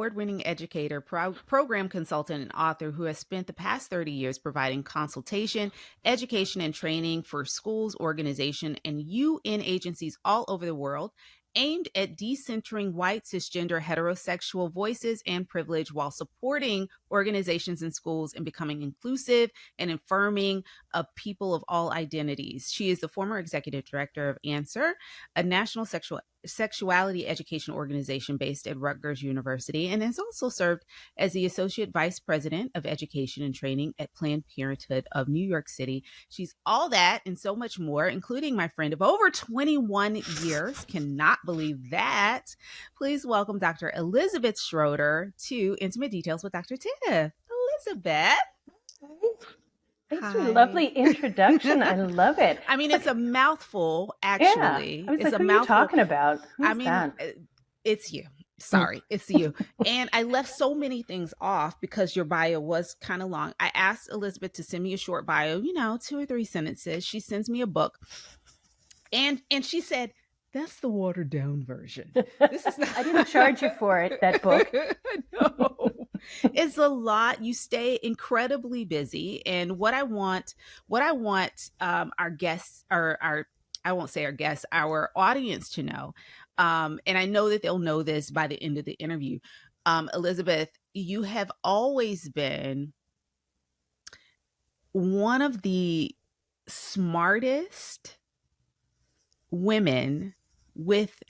Award-winning educator, program consultant, and author who has spent the past 30 years providing consultation, education, and training for schools, organizations, and UN agencies all over the world, aimed at decentering white, cisgender, heterosexual voices and privilege while supporting organizations and schools in becoming inclusive and affirming of people of all identities. She is the former executive director of Answer, a national sexuality education organization based at Rutgers University, and has also served as the Associate Vice President of Education and Training at Planned Parenthood of New York City. She's all that and so much more, including my friend of over 21 years. Cannot believe that. Please welcome Dr. Elizabeth Schroeder to Intimate Details with Dr. Tiff. Elizabeth. Thanks for a lovely introduction. I love it. I mean, it's a mouthful, actually. Yeah. I was it's like, a who mouthful. Are you talking about? Who's that? It's you. Sorry, it's you. And I left so many things off because your bio was kind of long. I asked Elizabeth to send me a short bio, 2 or 3 sentences. She sends me a book. And she said, that's the watered down version. This is not I didn't charge you for it, that book. No. It's a lot. You stay incredibly busy. And what I want our guests, or I won't say our guests, our audience to know, and I know that they'll know this by the end of the interview. Elizabeth, you have always been one of the smartest women with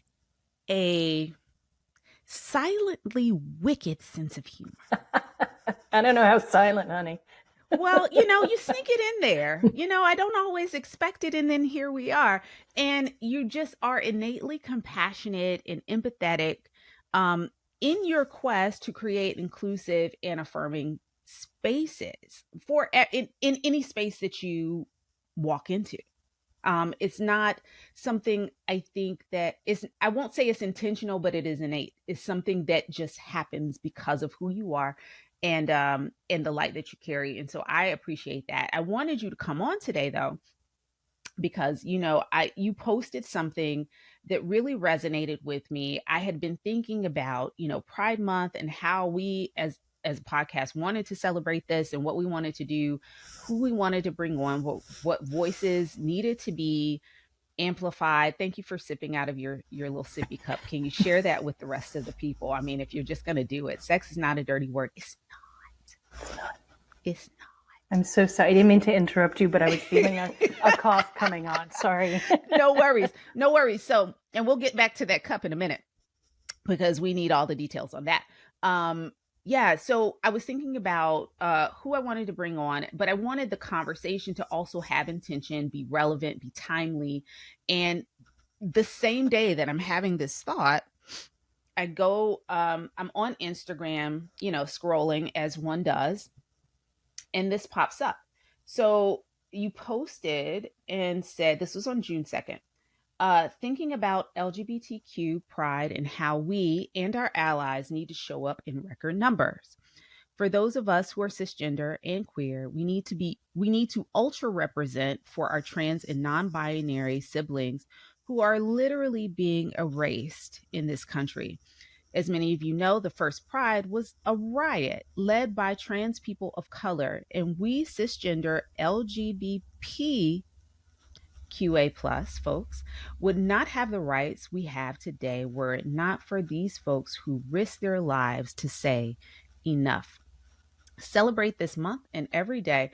a silently wicked sense of humor. I don't know how silent, honey. Well, you sneak it in there. I don't always expect it. And then here we are. And you just are innately compassionate and empathetic in your quest to create inclusive and affirming spaces in any space that you walk into. It's not something I think that is, I won't say it's intentional, but it is innate. It's something that just happens because of who you are and the light that you carry. And so I appreciate that. I wanted you to come on today though, because, you posted something that really resonated with me. I had been thinking about, Pride Month and how we as a podcast wanted to celebrate this and what we wanted to do, who we wanted to bring on, what voices needed to be amplified. Thank you for sipping out of your little sippy cup. Can you share that with the rest of the people? I mean, if you're just going to do it, sex is not a dirty word. It's not. I'm so sorry. I didn't mean to interrupt you, but I was feeling a cough coming on. Sorry. No worries. So, and we'll get back to that cup in a minute because we need all the details on that. Yeah, so I was thinking about who I wanted to bring on, but I wanted the conversation to also have intention, be relevant, be timely. And the same day that I'm having this thought, I go, I'm on Instagram, scrolling as one does, and this pops up. So you posted and said, this was on June 2nd. Thinking about LGBTQ pride and how we and our allies need to show up in record numbers. For those of us who are cisgender and queer, we need to ultra represent for our trans and non-binary siblings who are literally being erased in this country. As many of you know, the first Pride was a riot led by trans people of color, and we cisgender LGBTQIA plus folks would not have the rights we have today were it not for these folks who risk their lives to say enough. Celebrate this month and every day,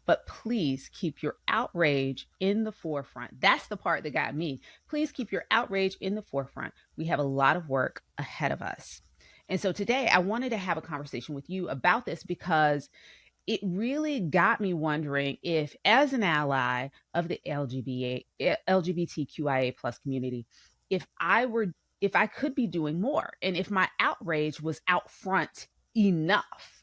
but please keep your outrage in the forefront. That's the part that got me. Please keep your outrage in the forefront. We have a lot of work ahead of us. And so today I wanted to have a conversation with you about this because it really got me wondering if, as an ally of the LGBTQIA plus community, if I could be doing more and if my outrage was out front enough.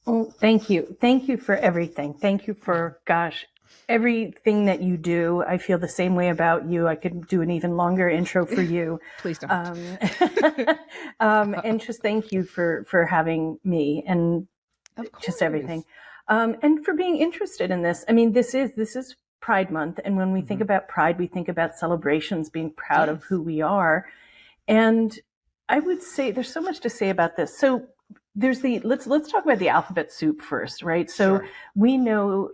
Well, thank you. Thank you for everything. Thank you for, everything that you do. I feel the same way about you. I could do an even longer intro for you. Please don't. And just thank you for having me and just everything. And for being interested in this. I mean, this is Pride Month. And when we think about Pride, we think about celebrations, being proud of who we are. And I would say there's so much to say about this. So there's let's talk about the alphabet soup first, right? So Sure. we know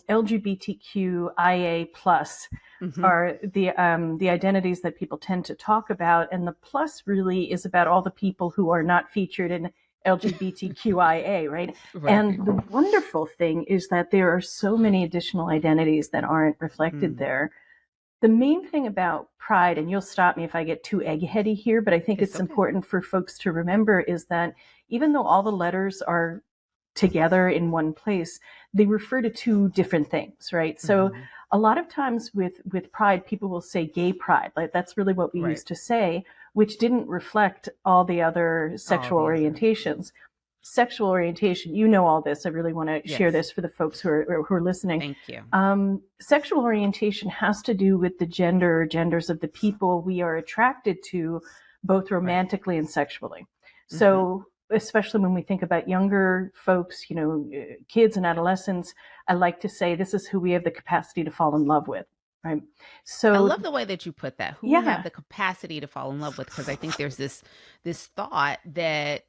LGBTQIA plus Hmm. are the identities that people tend to talk about, and the plus really is about all the people who are not featured in LGBTQIA, right? Right. And the wonderful thing is that there are so many additional identities that aren't reflected Mm. there. The main thing about pride, and you'll stop me if I get too eggheady here, but I think It's it's okay. important for folks to remember is that even though all the letters are together in one place, they refer to two different things, right? So Hmm. a lot of times with pride, people will say gay pride, like that's really what we Right. used to say, which didn't reflect all the other All sexual the other. orientations. Sexual orientation, you know all this. I really want to share Yes. this for the folks who are listening. Thank you. Sexual orientation has to do with the genders of the people we are attracted to, both Right. romantically and sexually. Hmm. So, especially when we think about younger folks, kids and adolescents, I like to say this is who we have the capacity to fall in love with, right? I So, love the way that you put that. Who we have yeah, the capacity to fall in love with, because I think there's this thought that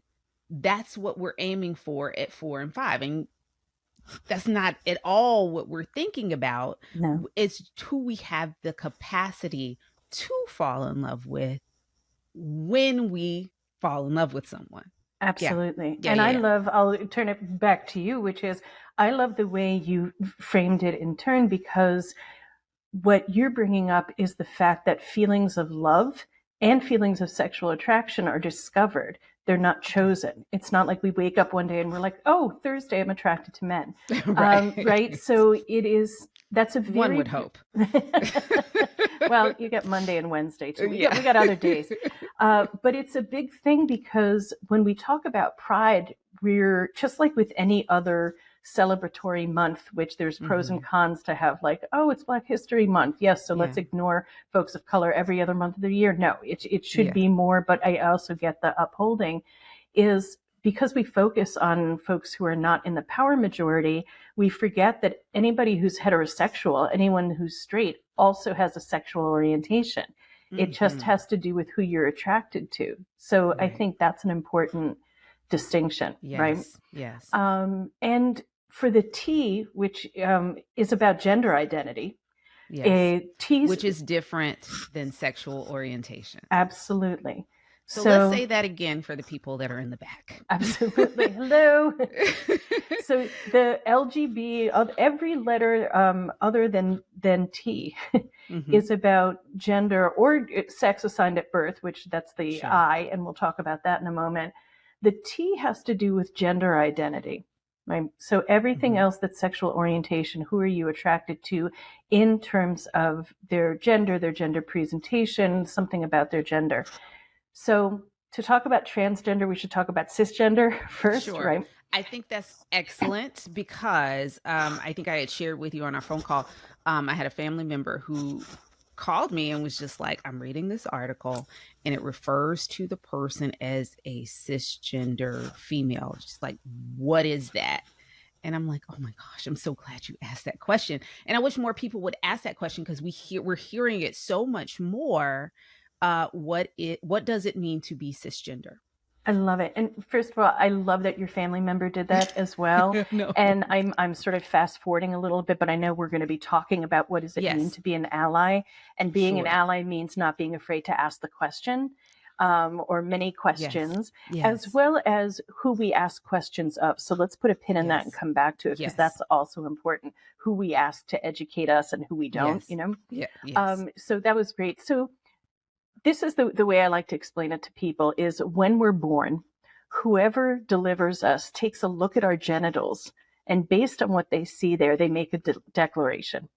that's what we're aiming for at 4 and 5, and that's not at all what we're thinking about. no, It's who we have the capacity to fall in love with when we fall in love with someone. Yeah. absolutely. Yeah. And Yeah. I'll turn it back to you, which is, I love the way you framed it in turn because what you're bringing up is the fact that feelings of love and feelings of sexual attraction are discovered. They're not Yeah. chosen. It's not like we wake up one day and we're like, oh, Thursday, I'm attracted to men. Right. Right. So that's a One very, would hope. well, you get Monday and Wednesday too. We got, Yeah. we got other days. But it's a big thing because when we talk about pride, we're just like with any other celebratory month, which there's pros and Hmm. cons to have, like, oh, it's Black History Month. Yes, so let's Yeah. ignore folks of color every other month of the year. No, it should Yeah. be more, but I also get the upholding is because we focus on folks who are not in the power majority, we forget that anybody who's heterosexual, anyone who's straight, also has a sexual orientation. It just Hmm. has to do with who you're attracted to. So I Right. think that's an important distinction, right? Yes. Yes. And for the T, which is about gender identity, Yes. a T's Which is different than sexual orientation. absolutely. So let's So say that again for the people that are in the back. absolutely. Hello. So the LGB, every letter other than T, Hmm. is about gender or sex assigned at birth, which that's the Sure. I, and we'll talk about that in a moment. The T has to do with gender identity, right? So everything Hmm. else that's sexual orientation, who are you attracted to in terms of their gender presentation, something about their gender. So to talk about transgender, we should talk about cisgender first, Sure. right? I think that's excellent because I think I had shared with you on our phone call. I had a family member who called me and was just like, I'm reading this article and it refers to the person as a cisgender female. Just like, what is that? And I'm like, oh my gosh, I'm so glad you asked that question. And I wish more people would ask that question because we're hearing it so much more. What does it mean to be cisgender? I love it. And first of all, I love that your family member did that as well. No. And I'm sort of fast forwarding a little bit, but I know we're going to be talking about what does it mean Yes. to be an ally. And being an Sure. ally means not being afraid to ask the question, or many Yes. questions, as Yes. well as who we ask questions of. So let's put a pin in that and Yes. come back to it because Yes. that's also important. Who we ask to educate us and who we don't, Yes. Yeah. Yes. So that was great. So this is the way I like to explain it to people is when we're born, whoever delivers us takes a look at our genitals, and based on what they see there, they make a declaration.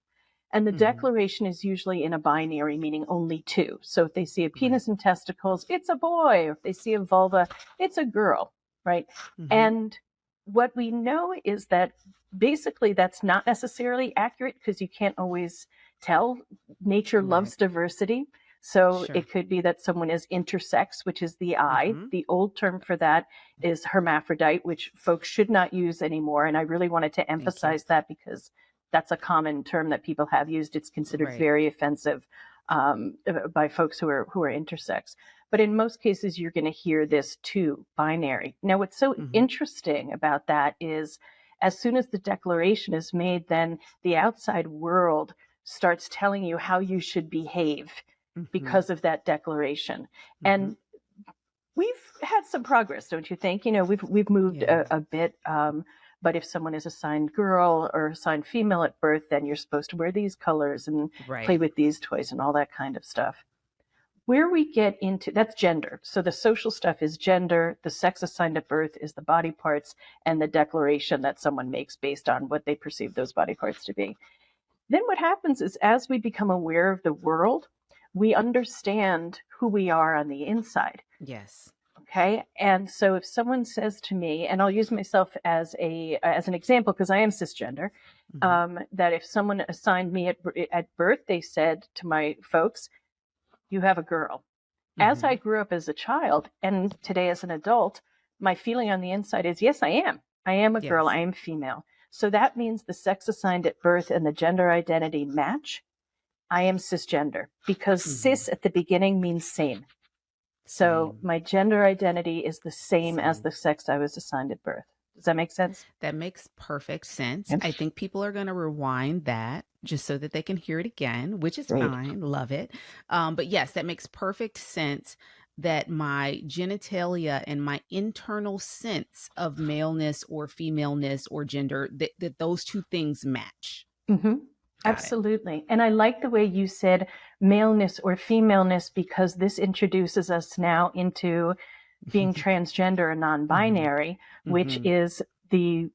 And the Hmm. declaration is usually in a binary, meaning only two. So if they see a Right. penis and testicles, it's a boy. Or if they see a vulva, it's a girl, right? Hmm. And what we know is that basically that's not necessarily accurate because you can't always tell. Nature Right. loves diversity. So Sure. it could be that someone is intersex, which is the I. Hmm. The old term for that is hermaphrodite, which folks should not use anymore. And I really wanted to Thank you. emphasize that because that's a common term that people have used. It's considered Right. very offensive by folks who are intersex. But in most cases, you're going to hear this too, binary. Now, what's so Mhm. interesting about that is as soon as the declaration is made, then the outside world starts telling you how you should behave Mhm. because of that declaration. Mhm. And we've had some progress, don't you think? You know, we've moved Yeah. a bit. But if someone is assigned girl or assigned female at birth, then you're supposed to wear these colors and play Right. with these toys and all that kind of stuff. Where we get into that's gender. So the social stuff is gender, the sex assigned at birth is the body parts, and the declaration that someone makes based on what they perceive those body parts to be. Then what happens is as we become aware of the world, we understand who we are on the inside. Yes. Okay. And so if someone says to me, and I'll use myself as an example because I am cisgender, Mhm. that if someone assigned me at birth, they said to my folks, "You have a girl." As I Mhm. grew up as a child and today as an adult, my feeling on the inside is yes, I am. I am a girl. Yes. I am female. So that means the sex assigned at birth and the gender identity match. I am cisgender because Mhm. cis at the beginning means same. So Same. my gender identity is the same as Same. the sex I was assigned at birth. Does that make sense? That makes perfect sense. Yep. I think people are going to rewind that just so that they can hear it again, which is Great. fine. Love it. But yes, that makes perfect sense that my genitalia and my internal sense of maleness or femaleness or gender, that those two things match. Mm-hmm. Got it. Absolutely. And I like the way you said maleness or femaleness because this introduces us now into being transgender and non Hmm. binary, which Hmm. is the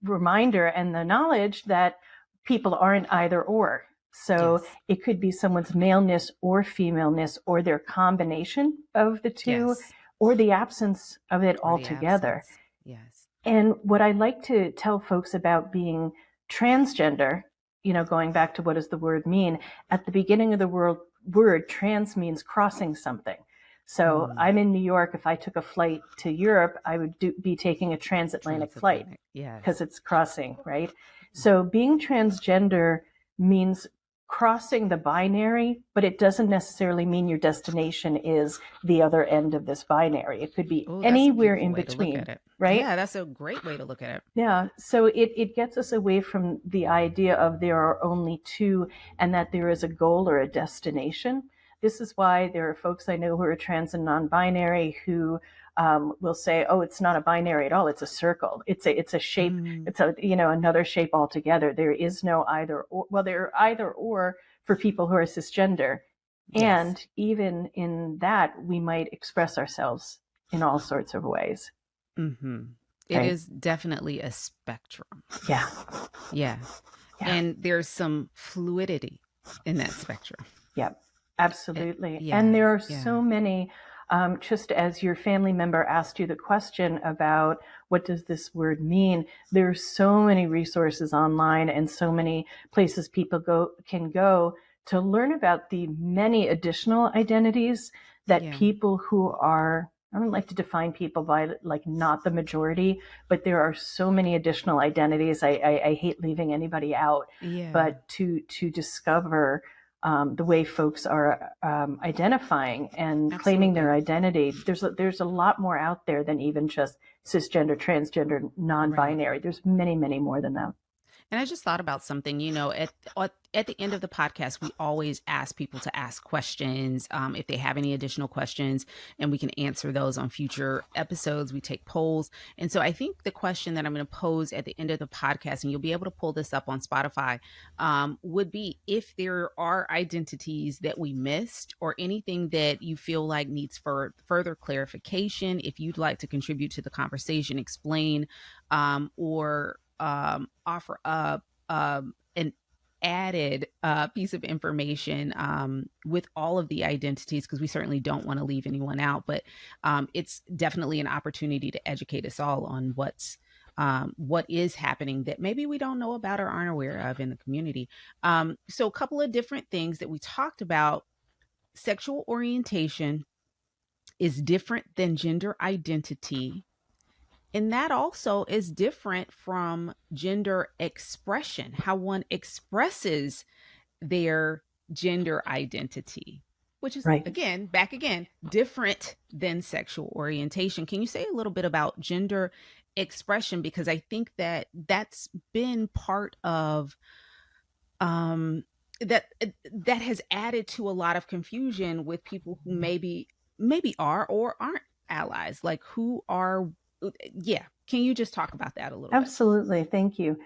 reminder and the knowledge that people aren't either or. So Yes. it could be someone's maleness or femaleness or their combination of the two Yes. or the absence of it Or the altogether. absence. Yes. And what I like to tell folks about being transgender, you know, going back to what does the word mean, at the beginning of the word trans means crossing something. So Mm. I'm in New York. If I took a flight to Europe, I would be taking a transatlantic flight Transatlantic. because Yes. it's crossing, right? So being transgender means crossing the binary, but it doesn't necessarily mean your destination is the other end of this binary. It could be Oh, that's a anywhere beautiful in way to look at between, it. right? Yeah, that's a great way to look at it. Yeah, so it gets us away from the idea of there are only two and that there is a goal or a destination. This is why there are folks I know who are trans and non-binary who will say, "Oh, it's not a binary at all. It's a circle. It's a shape. Mm, It's a another shape altogether. There is no either or. Well, there are either or for people who are cisgender, yes. and even in that, we might express ourselves in all sorts of ways, Hmm. It right? is definitely a spectrum. Yeah, Yeah. yeah. And there's some fluidity in that spectrum. Yep, absolutely. And Yeah. there are Yeah. so many, just as your family member asked you the question about what does this word mean, there are so many resources online and so many places people can go to learn about the many additional identities that Yeah. people who are I don't like to define people by like not the majority, but there are so many additional identities. I hate leaving anybody out, Yeah. but to discover the way folks are identifying and claiming their Absolutely. identity. There's a lot more out there than even just cisgender, transgender, Right. non-binary. There's many, many more than that. And I just thought about something, at the end of the podcast, we always ask people to ask questions if they have any additional questions, and we can answer those on future episodes. We take polls. And so I think the question that I'm going to pose at the end of the podcast, and you'll be able to pull this up on Spotify, would be if there are identities that we missed or anything that you feel like needs for further clarification, if you'd like to contribute to the conversation, explain or offer up an added piece of information with all of the identities, because we certainly don't want to leave anyone out, but it's definitely an opportunity to educate us all on what is happening that maybe we don't know about or aren't aware of in the community. So a couple of different things that we talked about: sexual orientation is different than gender identity, and that also is different from gender expression, how one expresses their gender identity. which is Right. again, different than sexual orientation. Can you say a little bit about gender expression? Because I think that that's been part of um that that has added to a lot of confusion with people who maybe are or aren't allies. Like who are yeah. Can you just talk about that a little bit? Absolutely. Thank you.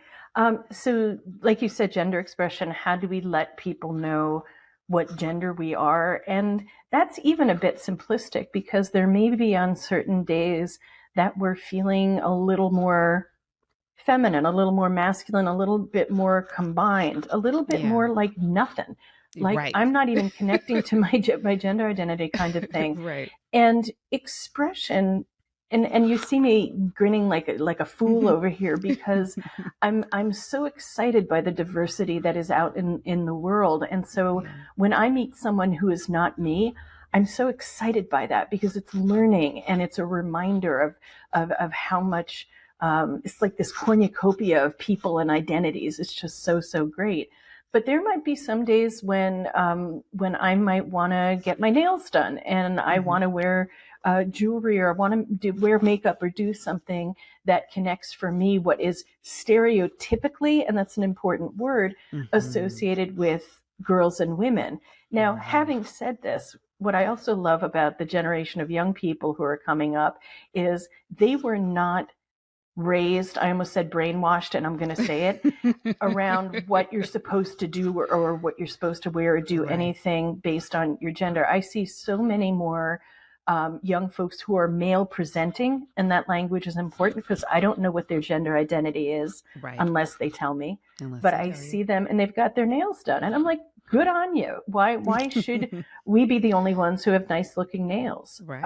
So, like you said, gender expression, how do we let people know what gender we are? And that's even a bit simplistic because there may be on certain days that we're feeling a little more feminine, a little more masculine, a little bit more combined, a little bit Yeah. more like nothing. Like Right. I'm not even connecting to my gender identity kind of thing. Right. And expression, and you see me grinning like a fool over here because I'm so excited by the diversity that is out in the world. And so Yeah. when I meet someone who is not me, I'm so excited by that because it's learning and it's a reminder of how much it's like this cornucopia of people and identities. It's just so great. But there might be some days when I might want to get my nails done and I want to wear jewelry or want to wear makeup or do something that connects for me what is stereotypically, and that's an important word, Mm-hmm. associated with girls and women. Now, Right. having said this, what I also love about the generation of young people who are coming up is they were not raised, I almost said brainwashed, and I'm going to say it, around what you're supposed to do or what you're supposed to wear or do Right. anything based on your gender. I see so many more young folks who are male presenting, and that language is important because I don't know what their gender identity is Right. unless they tell me. Unless But they I tell you. see them and they've got their nails done, and I'm like, good on you. Why should we be the only ones who have nice looking nails? Right.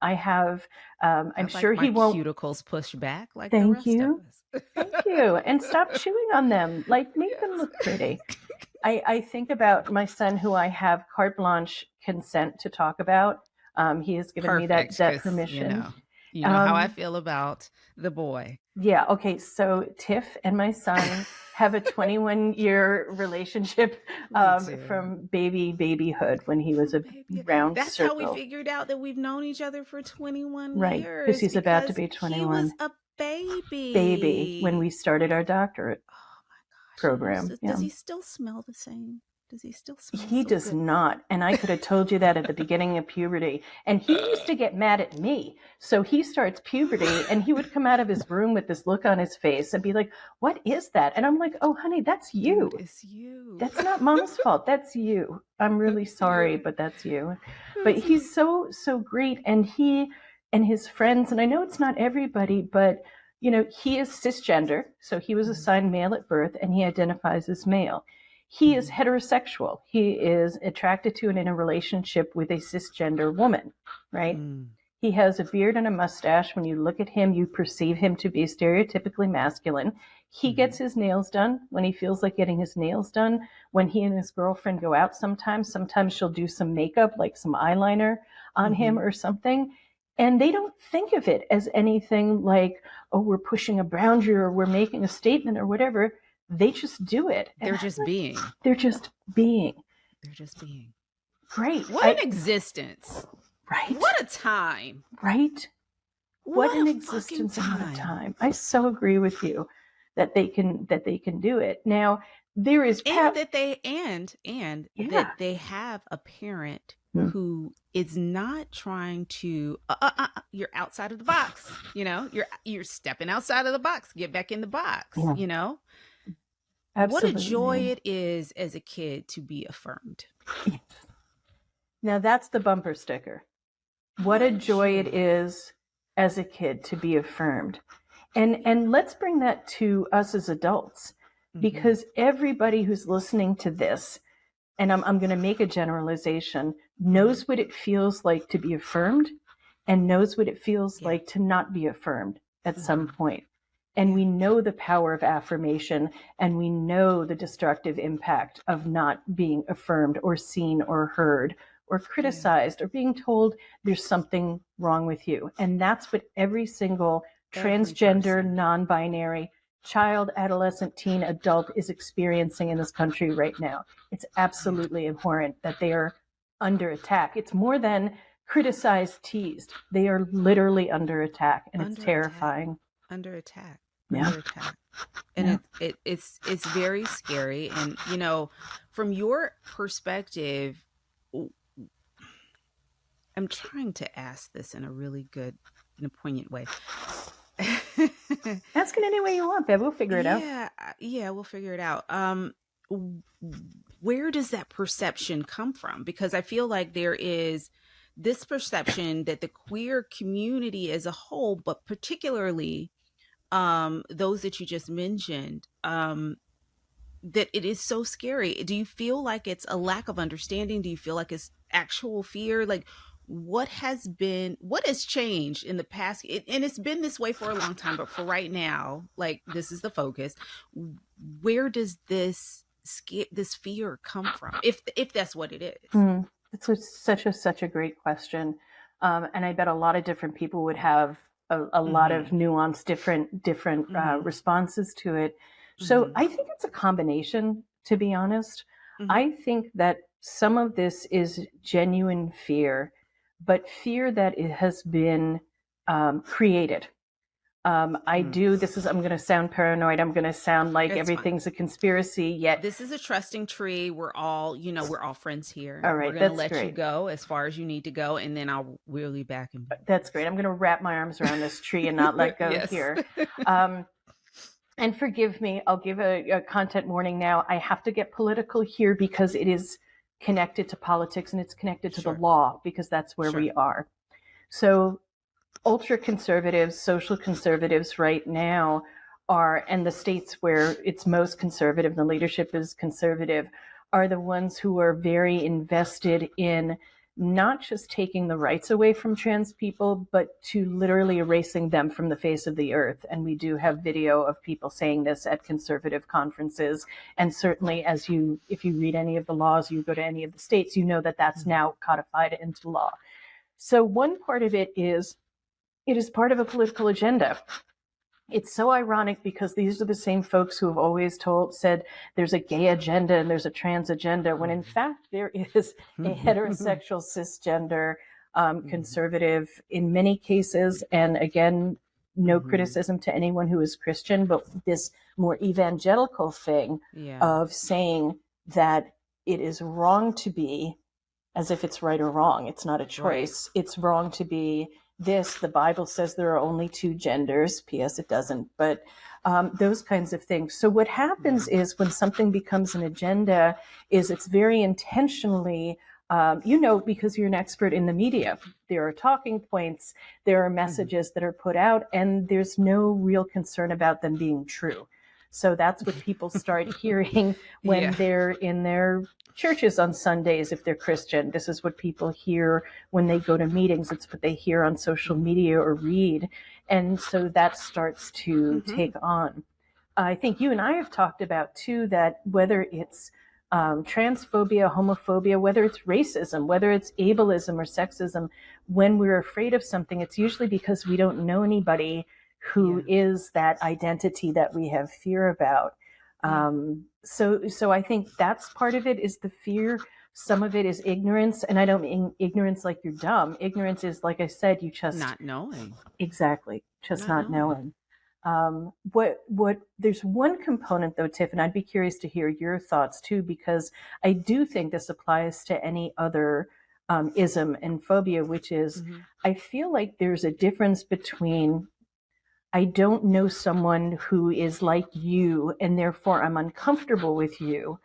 I have. I I'm like sure my he won't. cuticles pushed back like the Thank rest of you. us. Thank you. And stop chewing on them. Like, make them Yes. look pretty. I think about my son, who I have carte blanche consent to talk about. He has given me Perfect, that because permission. you know how I Um, feel about the boy. yeah. Okay. So Tiff and my son have a 21-year relationship We do. from babyhood when he was a Baby, round that's how we circle. figured out that we've known each other for 21 Right. Because years he's about to because be he was 21. a Baby when we baby. started our doctorate Oh my gosh, he used program. to, does Yeah. he still smell the same? Does he still smell He so does good? not. And I could have told you that at the beginning of puberty. And he used to get mad at me. So he starts puberty and he would come out of his room with this look on his face and be like, "What is that?" And I'm like, "Oh, honey, that's Dude, you. it's you. That's not mom's fault. That's you. I'm really That's sorry, you. but that's you." But That's you. he's so great. And he and his friends, and I know it's not everybody, but he is cisgender. So he was Mhm, assigned male at birth and he identifies as male. He is mhm, heterosexual. He is attracted to and in a relationship with a cisgender woman, right? mm, He has a beard and a mustache. When you look at him, you perceive him to be stereotypically masculine. He gets mhm, his nails done when he feels like getting his nails done. When he and his girlfriend go out sometimes she'll do some makeup, like some eyeliner on him mhm. or something. And they don't think of it as anything like, oh, we're pushing a boundary or we're making a statement or whatever. They just do it. And They're I'm just like, being. they're just being They're just being. great. What an existence. Right, What a time. right. What What an a fucking existence and what a time. time. I so agree with you that they can do it. Now there is And Pat. that Yeah. they have a parent Hmm. who is not trying to you're outside of the box, you're stepping outside of the box, get back in the box, Yeah. what a joy Absolutely. it is as a kid to be affirmed. Now that's the bumper sticker. What What a a joy it joy. is as a kid to be affirmed. And let's bring that to us as adults, Hmm. because everybody who's listening to this, and I'm going to make a generalization, Hmm. knows what it feels like to be affirmed and knows what it feels Yeah. like to not be affirmed at some Hmm. point. And Yeah. we know the power of affirmation and we know the destructive impact of not being affirmed or seen or heard or Yeah. criticized or being told there's something wrong with you. And that's what every single Every transgender, person. non binary child, adolescent, teen, adult is experiencing in this country right now. It's Yeah. absolutely abhorrent that they are under attack. It's more than criticized, teased. They are literally under attack, and it's Under attack. terrifying. Under attack. Yeah. Under attack. And Yeah. it's very scary. And you know, from your perspective, I'm trying to ask this in a really good, in a poignant way. Ask it any way you want, Bev. We'll figure it out. Yeah, yeah, we'll figure it out. W- where does that perception come from? Because I feel like there is this perception that the queer community as a whole, but particularly those that you just mentioned, that it is so scary. Do you feel like it's a lack of understanding? Do you feel like it's actual fear? Like, what has changed in the past? And it's been this way for a long time, but for right now, like, this is the focus. Where does this fear come from, if that's what it is? It's such a great question, and I bet a lot of different people would have a lot of nuanced, different responses to it. So I think it's a combination, to be honest. I think that some of this is genuine fear, but fear that it has been created. I'm going to sound paranoid. I'm going to sound like It's everything's a conspiracy, yet this is a trusting tree. We're all, we're all friends here. all right, We're going to that's let you great. go as far as you need to go, and then I'll wheel you back. And That's great. I'm going to wrap my arms around this tree and not let go Yes. here. And forgive me, I'll give a content warning now. I have to get political here because it is connected to politics and it's connected to Sure. the law, because that's where Sure. we are. So ultra conservatives, social conservatives right now are, and the states where it's most conservative, the leadership is conservative, are the ones who are very invested in not just taking the rights away from trans people, but to literally erasing them from the face of the earth. And we do have video of people saying this at conservative conferences. And certainly, if you read any of the laws, you go to any of the states, you know that that's now codified into law. So one part of it is part of a political agenda. It's so ironic because these are the same folks who have always said there's a gay agenda and there's a trans agenda, when in fact there is a heterosexual cisgender conservative in many cases. And again, no criticism to anyone who is Christian, but this more evangelical thing of saying that it is wrong to be, as if it's right or wrong. It's not a choice. Right. It's wrong to be this. The Bible says there are only two genders. P.S. It doesn't. But those kinds of things. So what happens is when something becomes an agenda is it's very intentionally, because you're an expert in the media, there are talking points, there are messages that are put out, and there's no real concern about them being true. So that's what people start hearing when they're in their churches on Sundays, if they're Christian. This is what people hear when they go to meetings. It's what they hear on social media or read. And so that starts to take on. I think you and I have talked about, too, that whether it's transphobia, homophobia, whether it's racism, whether it's ableism or sexism, when we're afraid of something, it's usually because we don't know anybody who is that identity that we have fear about. So I think that's part of it, is the fear. Some of it is ignorance, and I don't mean ignorance like you're dumb. Ignorance is, like I said, you just not knowing. Exactly, just not knowing. There's one component though, Tiff, and I'd be curious to hear your thoughts too, because I do think this applies to any other ism and phobia, which is I feel like there's a difference between I don't know someone who is like you, and therefore I'm uncomfortable with you.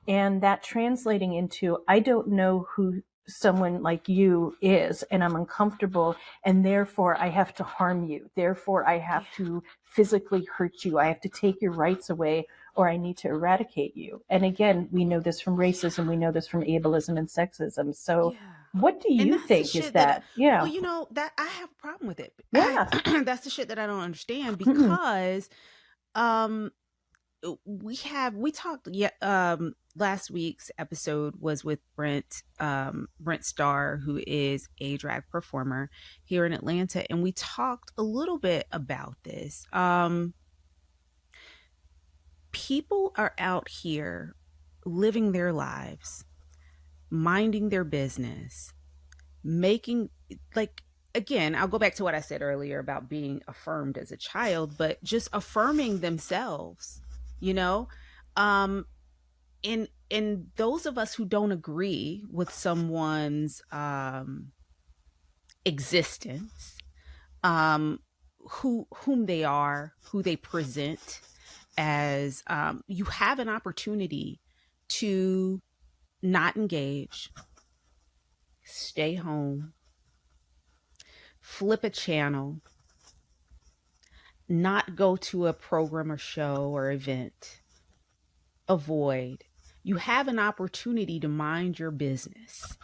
And that translating into, I don't know who someone like you is, and I'm uncomfortable, and therefore I have to harm you. Therefore I have to physically hurt you. I have to take your rights away, or I need to eradicate you. And again, we know this from racism. We know this from ableism and sexism. So what do you think is that? Well, that I have a problem with it. That's the shit that I don't understand, because we talked last week's episode was with Brent Starr, who is a drag performer here in Atlanta, and we talked a little bit about this. People are out here living their lives minding their business, making, like, again, I'll go back to what I said earlier about being affirmed as a child, but just affirming themselves, you know? Um, and those of us who don't agree with someone's existence, um, whom they are, who they present as, you have an opportunity to not engage, stay home, flip a channel, not go to a program or show or event, avoid. You have an opportunity to mind your business.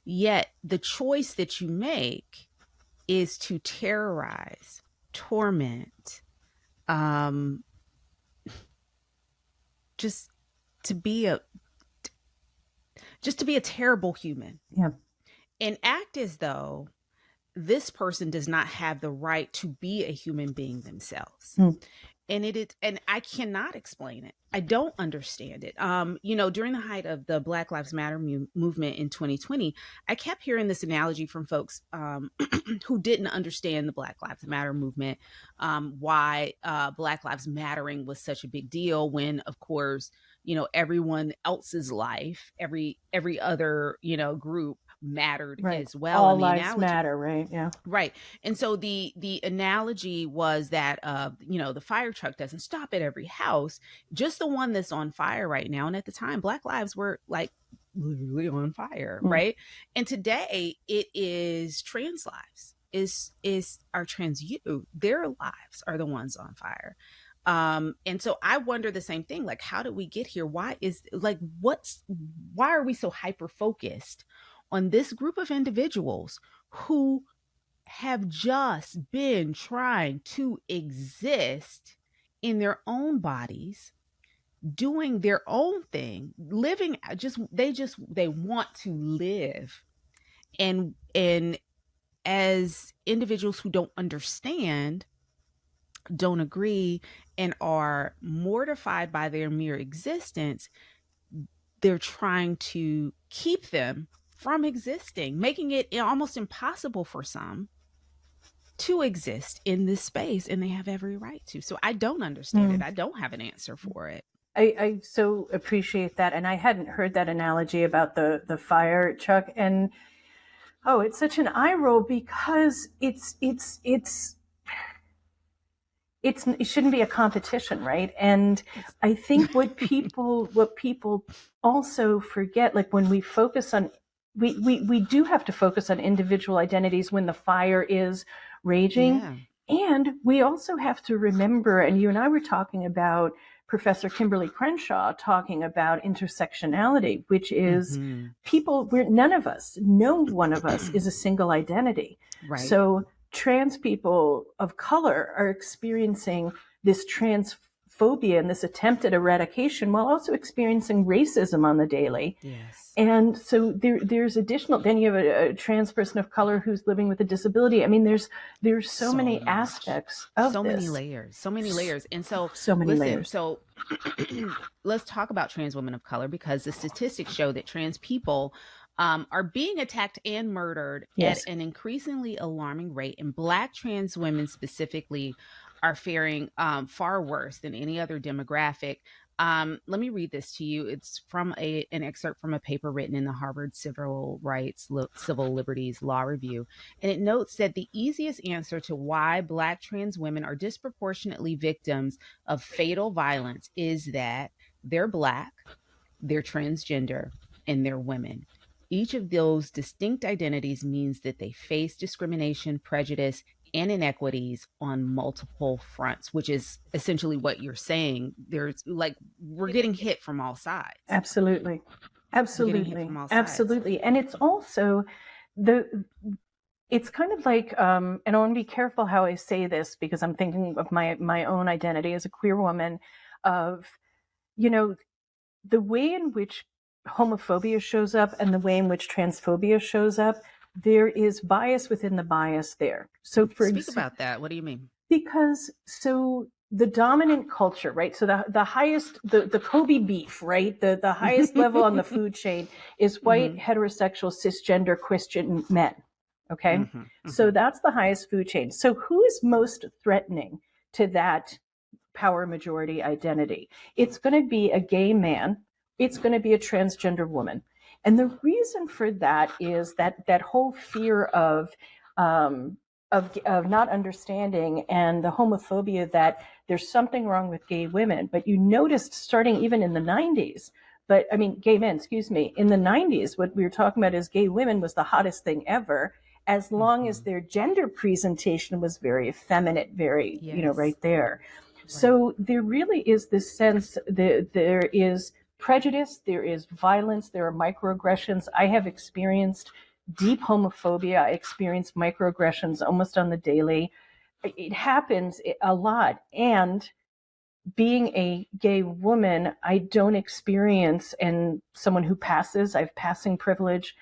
Yet the choice that you make is to terrorize, torment, um, just to be a terrible human, Yeah. and act as though this person does not have the right to be a human being themselves. Mm. And it is, and I cannot explain it. I don't understand it. During the height of the Black Lives Matter movement in 2020, I kept hearing this analogy from folks who didn't understand the Black Lives Matter movement, why Black Lives Mattering was such a big deal when, of course, everyone else's life, every other, group mattered Right. as well. All And the lives analogy, matter, right? Yeah. right. And so the analogy was that the fire truck doesn't stop at every house, just the one that's on fire right now. And at the time, Black lives were like literally on fire, Mm. right? And today it is trans lives, is our trans youth, their lives are the ones on fire. And so I wonder the same thing, like, how did we get here? Why are we so hyper focused on this group of individuals who have just been trying to exist in their own bodies, doing their own thing, living, they want to live. And as individuals who don't understand, don't agree, and are mortified by their mere existence, they're trying to keep them from existing, making it almost impossible for some to exist in this space, and they have every right to. So I don't understand it. I don't have an answer for it. I so appreciate that. And I hadn't heard that analogy about the fire truck. And oh, it's such an eye roll because it shouldn't be a competition, right? And I think what people also forget, like when we focus on, we do have to focus on individual identities when the fire is raging. Yeah. And we also have to remember, and you and I were talking about Professor Kimberly Crenshaw talking about intersectionality, which is people, no one of us is a single identity. Right. So trans people of color are experiencing this transphobia and this attempt at eradication while also experiencing racism on the daily. Yes. And so there's additional, then you have a trans person of color who's living with a disability. I mean, there's so many much. aspects of so this. many layers. And so many layers. So let's talk about trans women of color, because the statistics show that trans people are being attacked and murdered at an increasingly alarming rate. And Black trans women specifically are faring far worse than any other demographic. Let me read this to you. It's from an excerpt from a paper written in the Harvard Civil Liberties Law Review. And it notes that the easiest answer to why Black trans women are disproportionately victims of fatal violence is that they're Black, they're transgender, and they're women. Each of those distinct identities means that they face discrimination, prejudice, and inequities on multiple fronts, which is essentially what you're saying. There's like, we're getting hit from all sides. Absolutely. Absolutely. And it's also it's kind of like, and I want to be careful how I say this because I'm thinking of my own identity as a queer woman, of, the way in which homophobia shows up and the way in which transphobia shows up, there is bias within the bias there. So Speak about that. What do you mean? Because so the dominant culture, right? So the highest, the Kobe beef, right? The highest level on the food chain is white, heterosexual, cisgender, Christian men. Okay. So that's the highest food chain. So who is most threatening to that power majority identity? It's going to be a gay man. It's going to be a transgender woman. And the reason for that is that whole fear of not understanding and the homophobia that there's something wrong with gay women. But you noticed starting even in the 90s, gay men, excuse me, in the 90s, what we were talking about is gay women was the hottest thing ever, as long as their gender presentation was very effeminate, very, right there. Right. So there really is this sense that there is prejudice, there is violence, there are microaggressions. I have experienced deep homophobia. I experience microaggressions almost on the daily. It happens a lot. And being a gay woman, I don't experience, and someone who passes, I have passing privilege.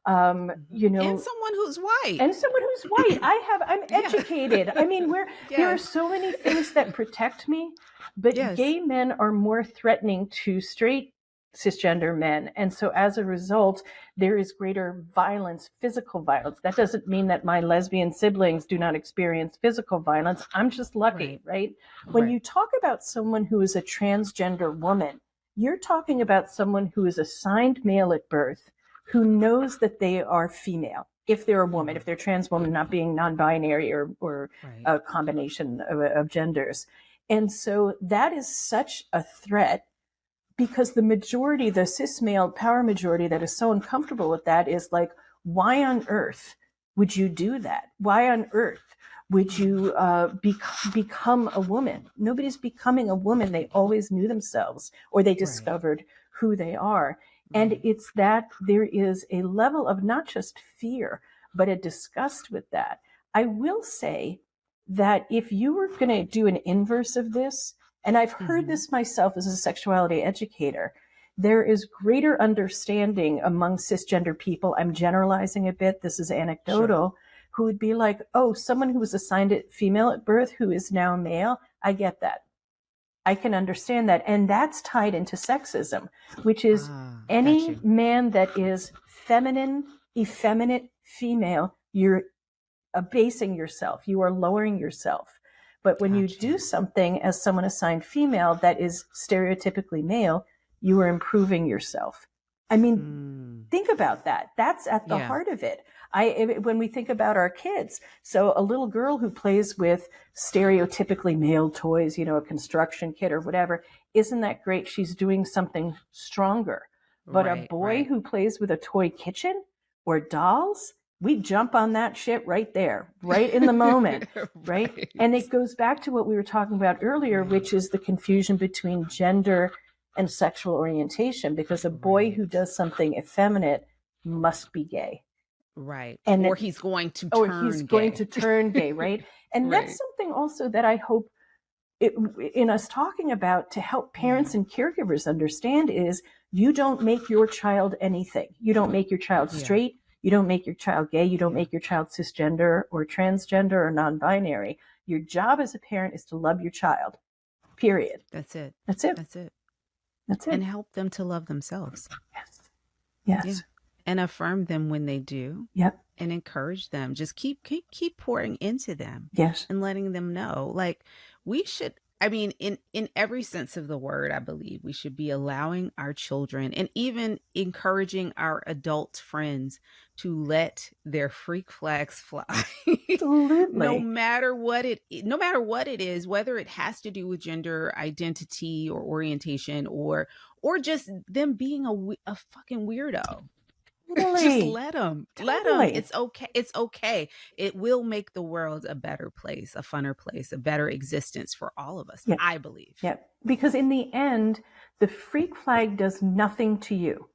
And someone who's white. I'm educated. I mean, there are so many things that protect me, but gay men are more threatening to straight cisgender men. And so as a result, there is greater violence, physical violence. That doesn't mean that my lesbian siblings do not experience physical violence. I'm just lucky, right? When you talk about someone who is a transgender woman, you're talking about someone who is assigned male at birth, who knows that they are female, if they're a woman, if they're a trans woman, not being non-binary or a combination of genders. And so that is such a threat, because the majority, the cis male power majority that is so uncomfortable with that is like, why on earth would you do that? Why on earth would you become a woman? Nobody's becoming a woman. They always knew themselves, or they discovered who they are. And it's that there is a level of not just fear, but a disgust with that. I will say that if you were going to do an inverse of this, and I've heard this myself as a sexuality educator, there is greater understanding among cisgender people. I'm generalizing a bit. This is anecdotal. Who would be like, oh, someone who was assigned a female at birth who is now male. I get that. I can understand that. And that's tied into sexism, which is any man that is feminine, effeminate female, you're abasing yourself. You are lowering yourself. But when you do something as someone assigned female that is stereotypically male, you are improving yourself. I mean, think about that. That's at the heart of it. When we think about our kids, so a little girl who plays with stereotypically male toys, a construction kit or whatever, isn't that great? She's doing something stronger. But a boy who plays with a toy kitchen or dolls, we jump on that shit right there, right in the moment, right? And it goes back to what we were talking about earlier, which is the confusion between gender and sexual orientation, because a boy who does something effeminate must be gay. Right. And or he's going to turn gay, right? And that's something also that I hope in us talking about to help parents and caregivers understand is you don't make your child anything. You don't make your child straight. You don't make your child gay. You don't make your child cisgender or transgender or non-binary. Your job as a parent is to love your child, period. That's it. That's it. That's it. That's it. And help them to love themselves. Yes. Yeah. And affirm them when they do. Yep. And encourage them. Just keep pouring into them. Yes. And letting them know. Like, we should, I mean, in every sense of the word, I believe we should be allowing our children and even encouraging our adult friends to let their freak flags fly. Absolutely. No matter what it is, whether it has to do with gender identity or orientation or just them being a fucking weirdo. Just let them. It's okay. It will make the world a better place, a funner place, a better existence for all of us. Yep. I believe. Yeah. Because in the end, the freak flag does nothing to you.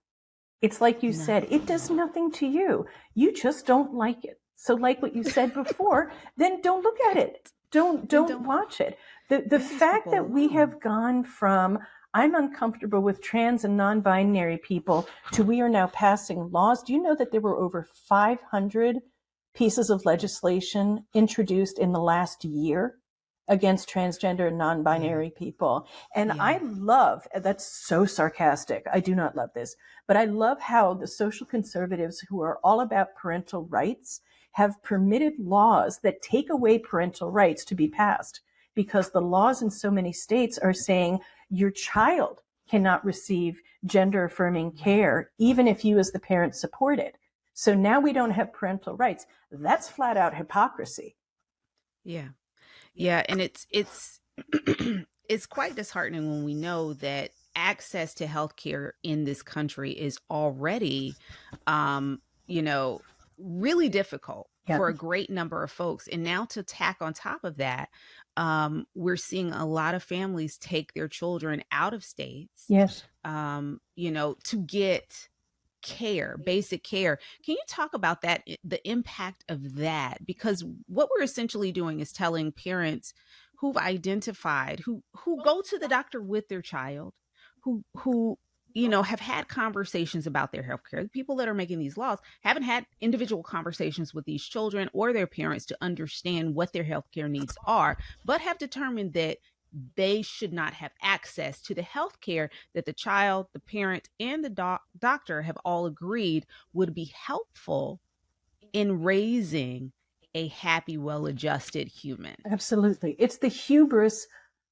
It's like you said, it does nothing to you. You just don't like it. So like what you said before, then don't look at it. Don't watch it. The fact that we have gone from I'm uncomfortable with trans and non-binary people to we are now passing laws. Do you know that there were over 500 pieces of legislation introduced in the last year against transgender and Yeah. non-binary people. And Yeah. I love, that's so sarcastic, I do not love this, but I love how the social conservatives who are all about parental rights have permitted laws that take away parental rights to be passed, because the laws in so many states are saying your child cannot receive gender affirming care, even if you as the parent support it. So now we don't have parental rights. That's flat out hypocrisy. Yeah. Yeah, and it's it's quite disheartening when we know that access to healthcare in this country is already you know, really difficult Yeah. for a great number of folks. And now to tack on top of that, we're seeing a lot of families take their children out of states, Yes. to get care, basic care. Can you talk about that, the impact of that? Because what we're essentially doing is telling parents who've identified, who go to the doctor with their child, who have had conversations about their health care. The people that are making these laws haven't had individual conversations with these children or their parents to understand what their health care needs are, but have determined that they should not have access to the health care that the child, the parent, and the doctor have all agreed would be helpful in raising a happy, well adjusted human. Absolutely. It's the hubris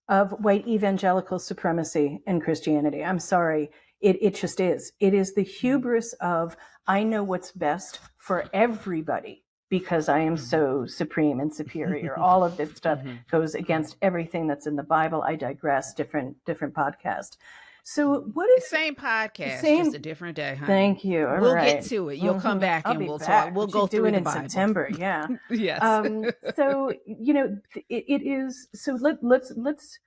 of white evangelical supremacy in Christianity. I'm sorry. It just is. It is the hubris of, I know what's best for everybody because I am so supreme and superior. All of this stuff Mm-hmm. goes against everything that's in the Bible. I digress, different podcast. So what is Same the podcast, just a same? different day, honey. Thank you. All We'll get right. to it. You'll come back I'll and be we'll talk. back. We'll What you go through doing the in Bible. September? Yeah. Yes. So it is. So let's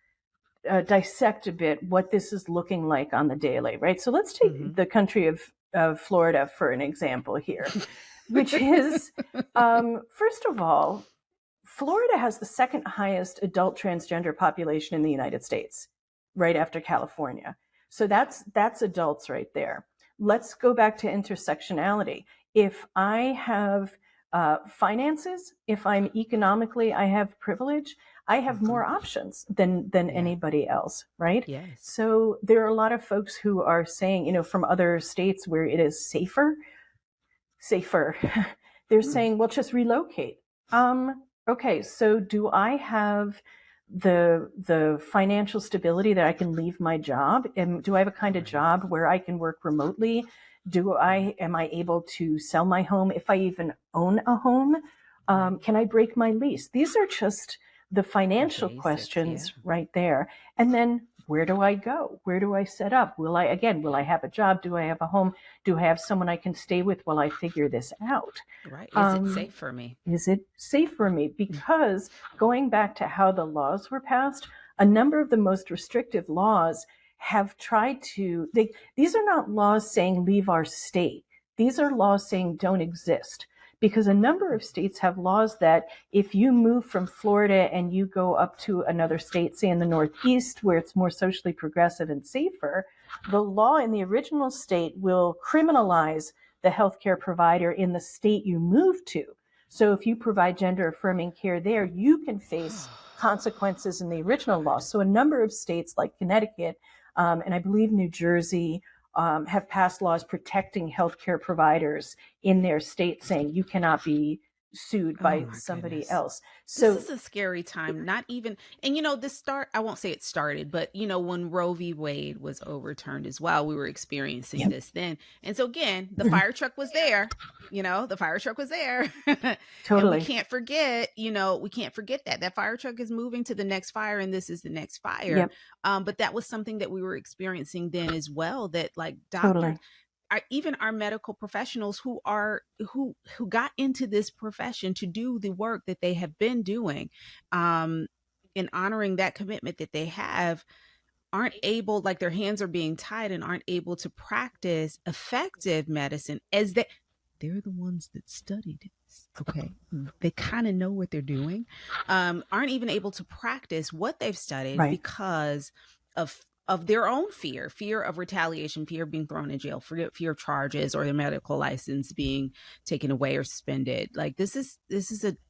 dissect a bit what this is looking like on the daily, right? So let's Hmm. take the country of Florida for an example here, which is, first of all, Florida has the second highest adult transgender population in the United States, right after California. So that's adults right there. Let's go back to intersectionality. If I have finances, if I'm economically, I have privilege, I have more options than Yeah. anybody else, right? Yes. So there are a lot of folks who are saying, from other states where it is safer. They're saying, well, just relocate. Okay, so do I have the financial stability that I can leave my job? And do I have a kind of Right. job where I can work remotely? Am I able to sell my home if I even own a home? Right. Can I break my lease? These are just the The financial basics. Yeah. questions right there. And then where do I go? Where do I set up? Will I have a job? Do I have a home? Do I have someone I can stay with while I figure this out? Right. Is it safe for me? Is it safe for me? Because going back to how the laws were passed, a number of the most restrictive laws have tried to, these are not laws saying leave our state. These are laws saying don't exist. Because a number of states have laws that if you move from Florida and you go up to another state, say in the Northeast, where it's more socially progressive and safer, the law in the original state will criminalize the healthcare provider in the state you move to. So if you provide gender affirming care there, you can face consequences in the original law. So a number of states like Connecticut and I believe New Jersey have passed laws protecting healthcare providers in their state, saying you cannot be sued Oh by my somebody goodness. else. This So is a scary time. Not even, and I won't say it started, but when Roe v. Wade was overturned as well, we were experiencing yep. this then. And so again, the fire truck was there, the fire truck was there. And we Totally. can't forget, that fire truck is moving to the next fire and this is the next fire. Yep. But that was something that we were experiencing then as well, that like doctors, Totally. even our medical professionals who got into this profession to do the work that they have been doing, in honoring that commitment that they have, aren't able, like their hands are being tied and aren't able to practice effective medicine as they're the ones that studied this. Okay, they kind of know what they're doing, aren't even able to practice what they've studied Right. because of of their own fear of retaliation, fear of being thrown in jail, fear of charges or their medical license being taken away or suspended. Like this is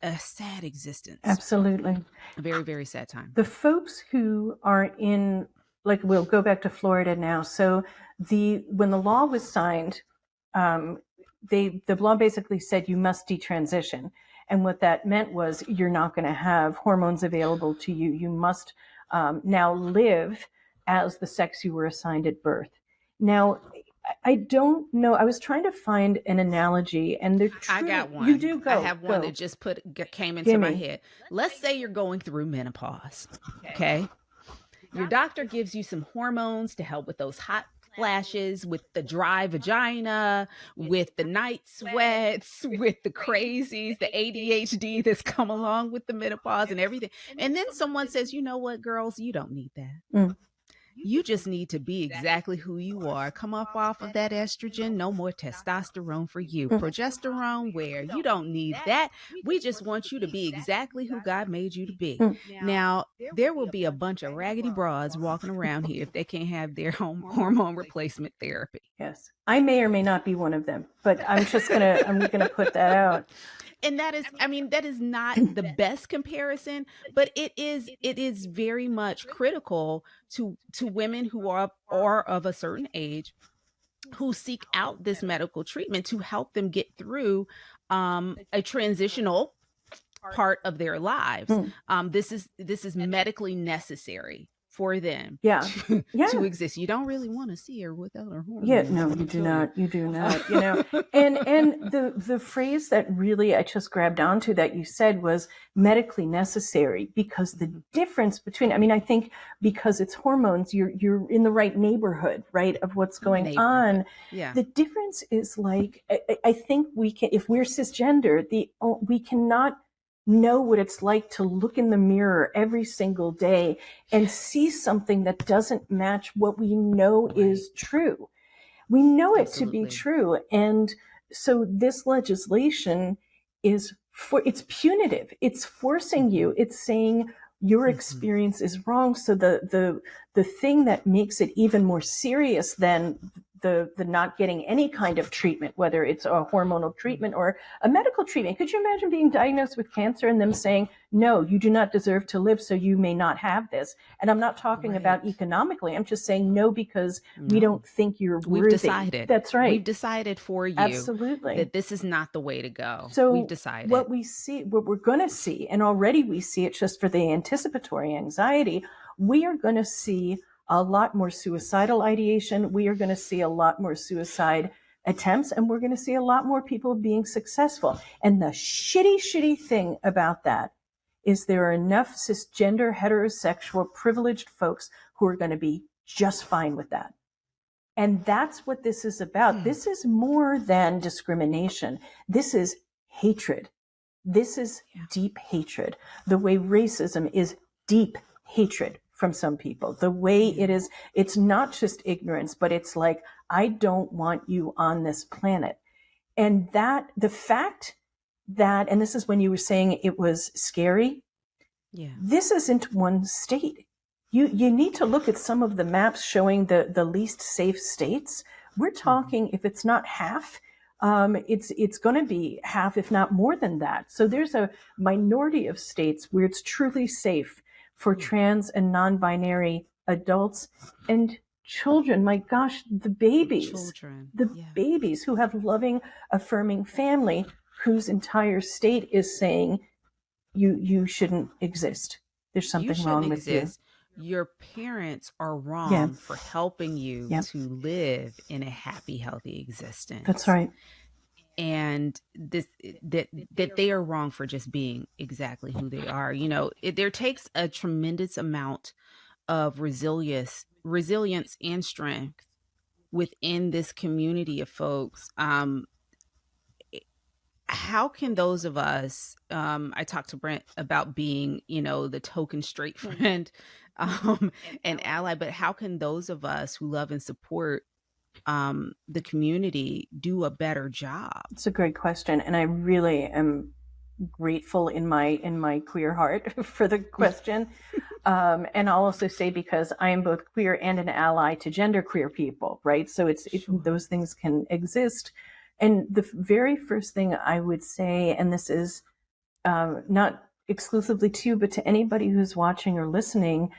a sad existence. Absolutely. A very, very sad time. The folks who are in, like, we'll go back to Florida now. So when the law was signed, the law basically said you must detransition. And what that meant was you're not going to have hormones available to you. You must now live as the sex you were assigned at birth. Now, I don't know. I was trying to find an analogy, and I got one. You do go. I have one that just came into my head. Let's say you're going through menopause. Okay. Your doctor gives you some hormones to help with those hot flashes, with the dry vagina, with the night sweats, with the crazies, the ADHD that's come along with the menopause and everything. And then someone says, you know what, girls, you don't need that. You just need to be exactly who you are. Come up off of that estrogen. No more testosterone for you. Progesterone, where you don't need that. We just want you to be exactly who God made you to be. Now, there will be a bunch of raggedy broads walking around here if they can't have their hormone replacement therapy. Yes. I may or may not be one of them, but I'm gonna put that out. And that is not the best comparison, but it is very much critical to women who are of a certain age, who seek out this medical treatment to help them get through a transitional part of their lives. This is medically necessary for them to exist. You don't really want to see her without her hormones. Yeah, no, you do not. You do not. You know, and the phrase that really I just grabbed onto that you said was medically necessary, because the difference between, I think because it's hormones, you're in the right neighborhood, right, of what's going on. Yeah. The difference is, like, I think we can, if we're cisgender, we cannot know what it's like to look in the mirror every single day and see something that doesn't match what we know is true. We know it to be true. And so this legislation it's punitive. It's forcing you. It's saying your experience is wrong. So the thing that makes it even more serious than the not getting any kind of treatment, whether it's a hormonal treatment or a medical treatment. Could you imagine being diagnosed with cancer and them saying, no, you do not deserve to live, so you may not have this? And I'm not talking about economically. I'm just saying no, because we don't think you're worthy. We've decided. That's right. We've decided for you. Absolutely. That this is not the way to go. So we've decided. What we're going to see, and already we see it just for the anticipatory anxiety, we are going to see a lot more suicidal ideation. We are going to see a lot more suicide attempts, and we're going to see a lot more people being successful. And the shitty thing about that is there are enough cisgender, heterosexual, privileged folks who are going to be just fine with that. And that's what this is about. This is more than discrimination. This is hatred. This is deep hatred. The way racism is deep hatred from some people. The way it is, it's not just ignorance, but it's like, I don't want you on this planet. And that, the fact that, and this is when you were saying it was scary. Yeah. This isn't one state. You need to look at some of the maps showing the least safe states. We're talking, if it's not half, it's going to be half, if not more than that. So there's a minority of states where it's truly safe for trans and non-binary adults and children. My gosh, the babies, babies who have loving, affirming family, whose entire state is saying you shouldn't exist. There's something wrong with you. Your parents are wrong for helping you to live in a happy, healthy existence. That's right. And that they are wrong for just being exactly who they are. You know, there takes a tremendous amount of resilience and strength within this community of folks. How can those of us, I talked to Brent about being, the token straight friend and ally, but how can those of us who love and support the community do a better job? It's a great question. And I really am grateful in my queer heart for the question. And I'll also say, because I am both queer and an ally to genderqueer people, right? So Sure. those things can exist. And the very first thing I would say, and this is not exclusively to you, but to anybody who's watching or listening,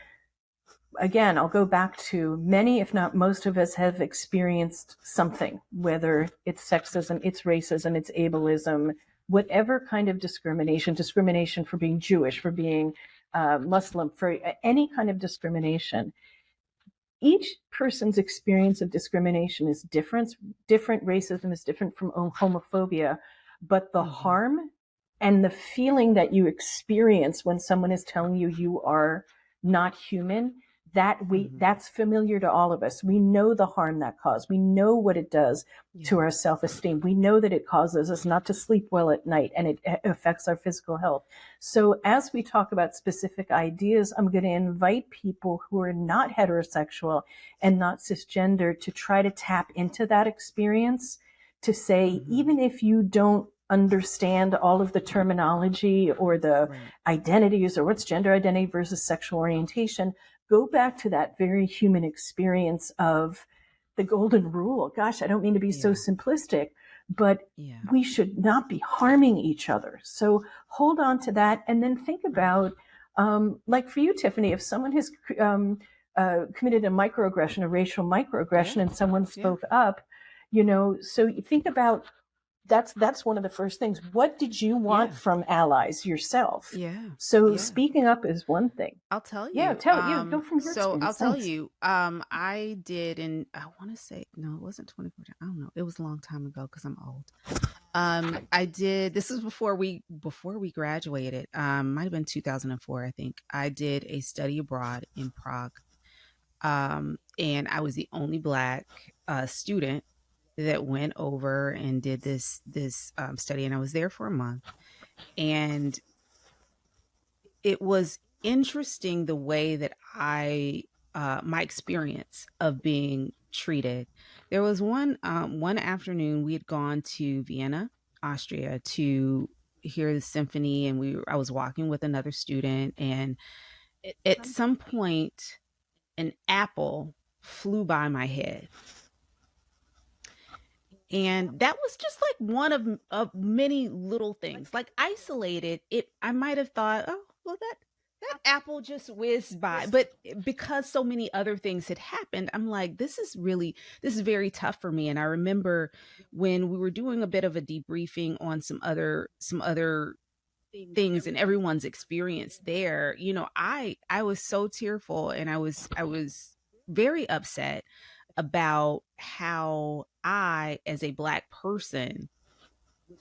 again, I'll go back to many, if not most of us, have experienced something, whether it's sexism, it's racism, it's ableism, whatever kind of discrimination for being Jewish, for being Muslim, for any kind of discrimination. Each person's experience of discrimination is different. Different racism is different from homophobia, but the Mm-hmm. harm and the feeling that you experience when someone is telling you you are not human, Mm-hmm. that's familiar to all of us. We know the harm that causes. We know what it does Yeah. to our self-esteem. We know that it causes us not to sleep well at night, and it affects our physical health. So as we talk about specific ideas, I'm going to invite people who are not heterosexual and not cisgender to try to tap into that experience, to say, Mm-hmm. even if you don't understand all of the terminology or the Right. identities, or what's gender identity versus sexual orientation, go back to that very human experience of the golden rule. Gosh, I don't mean to be so Yeah. simplistic, but Yeah. we should not be harming each other. So hold on to that, and then think Right. about, like for you, Tiffany, if someone has committed a microaggression, a racial Yeah. microaggression, and someone Yeah. spoke up, so you think about, that's one of the first things. What did you want Yeah. from allies yourself? Yeah. So Yeah. speaking up is one thing. I'll tell Yeah, you. tell you go from your So I'll experience. tell Thanks. you. I did, and I want to say no, it wasn't 2014. I don't know. It was a long time ago because I'm old. I did. This was before we graduated. Might have been 2004. I think I did a study abroad in Prague. And I was the only Black student that went over and did this study, and I was there for a month, and it was interesting the way that I my experience of being treated. There was one afternoon we had gone to Vienna, Austria, to hear the symphony, and I was walking with another student, and at some point an apple flew by my head. And that was just like one of many little things. Like isolated, it I might have thought, oh, well that apple just whizzed by. But because so many other things had happened, I'm like, this is very tough for me. And I remember when we were doing a bit of a debriefing on some other things and everyone's experience there, I was so tearful, and I was very upset about how I, as a Black person,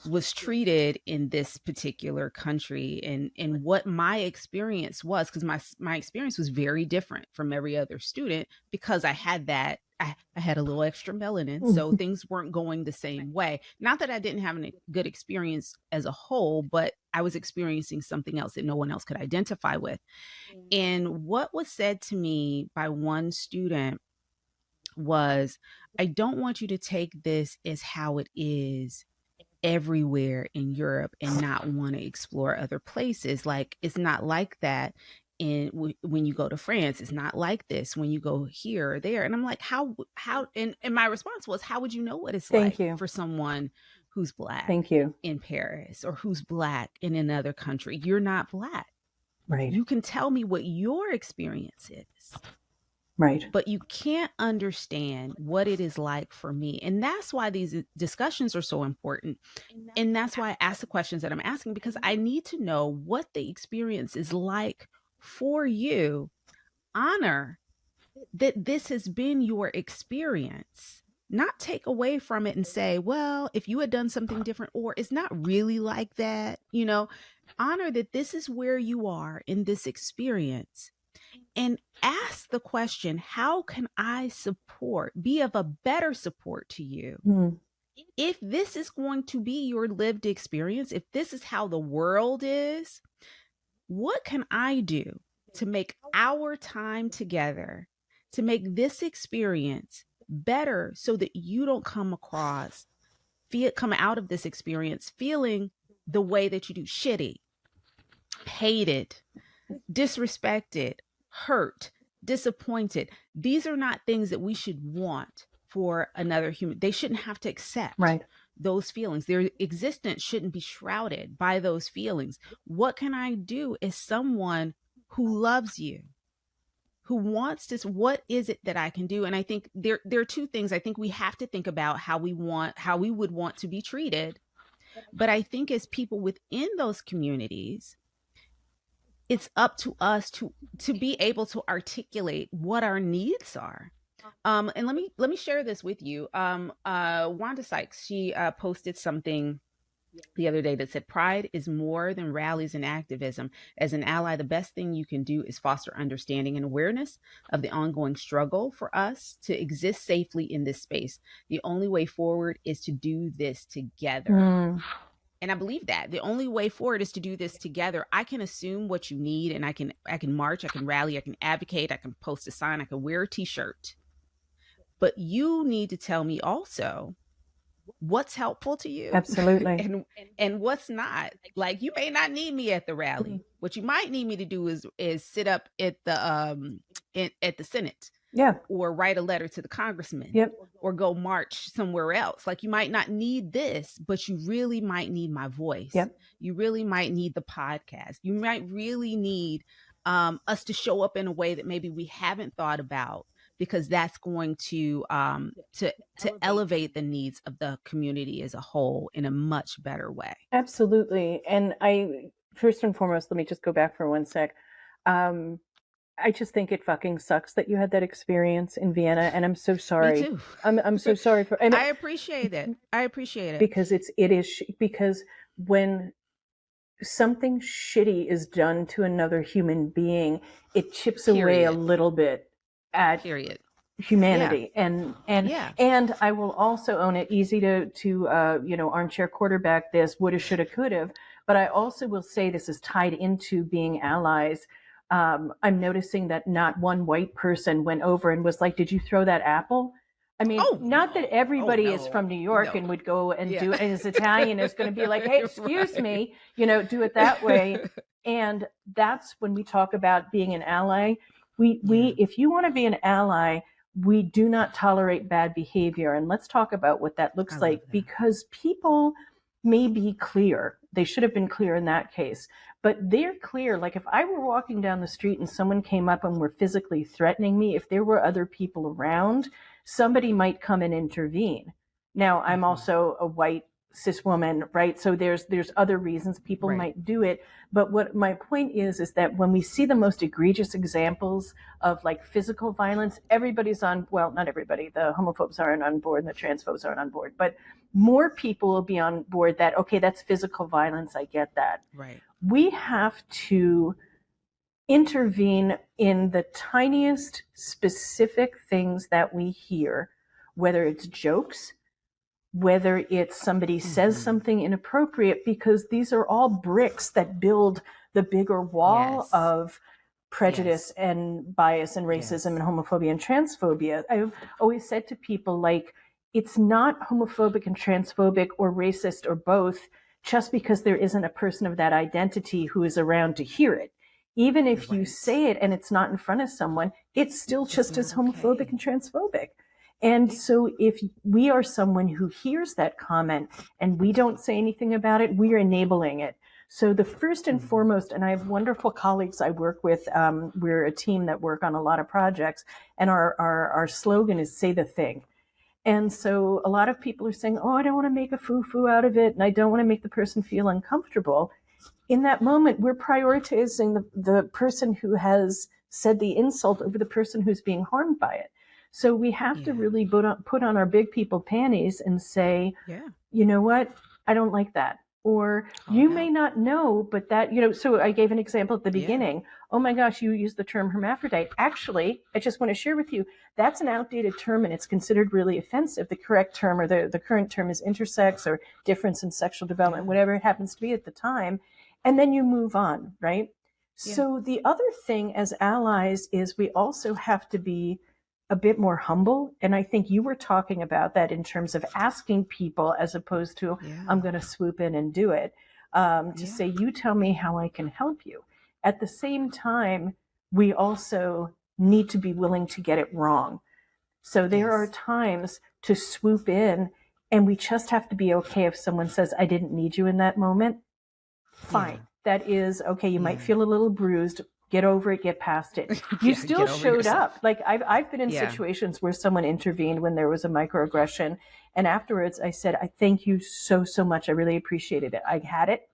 was treated in this particular country, and what my experience was, because my experience was very different from every other student, because I had a little extra melanin, so things weren't going the same way. Not that I didn't have a good experience as a whole, but I was experiencing something else that no one else could identify with. And what was said to me by one student was, I don't want you to take this as how it is everywhere in Europe and not want to explore other places. Like, it's not like that when you go to France. It's not like this when you go here or there. And I'm like, how and my response was, how would you know what it's Thank like you. for someone who's Black Thank you. in Paris, or who's Black in another country? You're not Black. Right. You can tell me what your experience is, Right. but you can't understand what it is like for me. And that's why these discussions are so important. And that's why I ask the questions that I'm asking, because I need to know what the experience is like for you. Honor that this has been your experience, not take away from it and say, well, if you had done something different, or it's not really like that. Honor that this is where you are in this experience, and ask the question, how can I be of a better support to you? Mm. If this is going to be your lived experience, if this is how the world is, what can I do to make our time together, to make this experience better, so that you don't come out of this experience feeling the way that you do. Shitty, hated, disrespected, hurt, disappointed. These are not things that we should want for another human. They shouldn't have to accept Right. those feelings. Their existence shouldn't be shrouded by those feelings. What can I do as someone who loves you, who wants this? What is it that I can do? And I think there are two things. I think we have to think about how we would want to be treated. But I think as people within those communities, it's up to us to be able to articulate what our needs are. And let me share this with you. Wanda Sykes, she posted something the other day that said, "Pride is more than rallies and activism. As an ally, the best thing you can do is foster understanding and awareness of the ongoing struggle for us to exist safely in this space. The only way forward is to do this together." And I believe that the only way forward is to do this together. I can assume what you need, and I can march, I can rally, I can advocate, I can post a sign, I can wear a t-shirt. But you need to tell me also what's helpful to you. Absolutely. and what's not. Like, you may not need me at the rally. What you might need me to do is sit up at the at the Senate. Yeah. Or write a letter to the congressman. Yep. Or go march somewhere else. Like, you might not need this, but you really might need my voice. Yep. You really might need the podcast. You might really need us to show up in a way that maybe we haven't thought about, because that's going to elevate the needs of the community as a whole in a much better way. Absolutely. And first and foremost, let me just go back for one sec. I just think it fucking sucks that you had that experience in Vienna, and I'm so sorry. Me too. I'm so sorry for. I appreciate it. I appreciate it because because when something shitty is done to another human being, it chips away a little bit at humanity. Yeah. And I will also own it. Easy to armchair quarterback this, woulda, shoulda, coulda. But I also will say this is tied into being allies. I'm noticing that not one white person went over and was like, "Did you throw that apple?" I mean, not that everybody is from New York and would go and do it, and is Italian is going to be like, "Hey, excuse me," do it that way. And that's when we talk about being an ally. We if you want to be an ally, we do not tolerate bad behavior. And let's talk about what that looks like, because people may be clear. They should have been clear in that case, but they're clear. Like, if I were walking down the street and someone came up and were physically threatening me, if there were other people around, somebody might come and intervene. Now, I'm also a white cis woman, right? So there's other reasons people might do it. But what my point is that when we see the most egregious examples of like physical violence, everybody's on, well, not everybody, the homophobes aren't on board and the transphobes aren't on board, but more people will be on board that, okay, that's physical violence. I get that. Right. We have to intervene in the tiniest specific things that we hear, whether it's jokes, whether it's somebody says something inappropriate, because these are all bricks that build the bigger wall of prejudice and bias and racism and homophobia and transphobia. I've always said to people, like, it's not homophobic and transphobic or racist or both just because there isn't a person of that identity who is around to hear it. Even if you say it and it's not in front of someone, it's still just as homophobic and transphobic. And so if we are someone who hears that comment and we don't say anything about it, we're enabling it. So the first and foremost, and I have wonderful colleagues I work with, we're a team that work on a lot of projects, and our slogan is "Say the Thing." And so a lot of people are saying, "Oh, I don't want to make a foo-foo out of it, and I don't want to make the person feel uncomfortable." In that moment, we're prioritizing the person who has said the insult over the person who's being harmed by it. So we have to really put on our big people panties and say, you know what, I don't like that. Or you may not know, but that, so I gave an example at the beginning. Oh my gosh, you used the term hermaphrodite. Actually, I just want to share with you, that's an outdated term and it's considered really offensive. The correct term, or the current term, is intersex or difference in sexual development, whatever it happens to be at the time. And then you move on, right? Yeah. So the other thing as allies is we also have to be a bit more humble. And I think you were talking about that in terms of asking people as opposed to, I'm going to swoop in and do it. to say, you tell me how I can help you. At the same time, we also need to be willing to get it wrong. So there are Yes. times to swoop in, and we just have to be okay if someone says, I didn't need you in that moment. Fine. Yeah. That is okay. You might Yeah. feel a little bruised. Get over it, get past it. You Yeah. still Get over showed yourself. up. Like I've been in Yeah. situations where someone intervened when there was a microaggression. And afterwards I said, I thank you so, so much. I really appreciated it. I had it,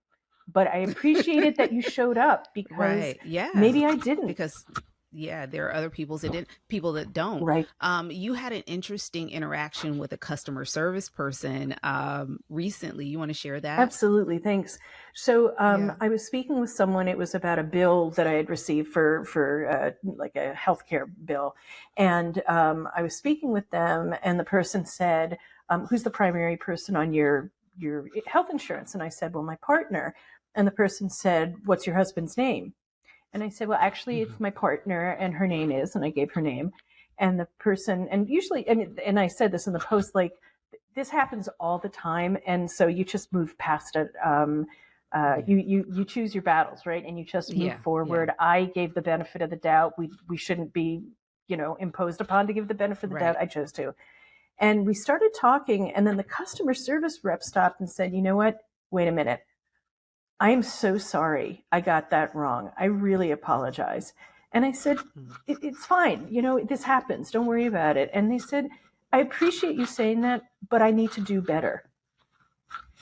but I appreciated that you showed up because Right. Yeah. maybe I didn't. Because yeah, there are other people that don't. Right. You had an interesting interaction with a customer service person recently. You want to share that? Absolutely, thanks. So Yeah. I was speaking with someone. It was about a bill that I had received for like a healthcare bill, and I was speaking with them, and the person said, "Who's the primary person on your health insurance?" And I said, "Well, my partner." And the person said, "What's your husband's name?" And I said, "Well, actually, Hmm. it's my partner, and her name is," and I gave her name. And the person, and usually, and I said this in the post, like, this happens all the time, and so you just move past it. Yeah. You choose your battles, right? And you just move Yeah. Yeah. forward. I gave the benefit of the doubt. We shouldn't be, imposed upon to give the benefit of the doubt. Right. I chose to, and we started talking, and then the customer service rep stopped and said, "You know what? Wait a minute. I am so sorry. I got that wrong. I really apologize." And I said, Mm. it's fine. This happens. Don't worry about it. And they said, "I appreciate you saying that, but I need to do better."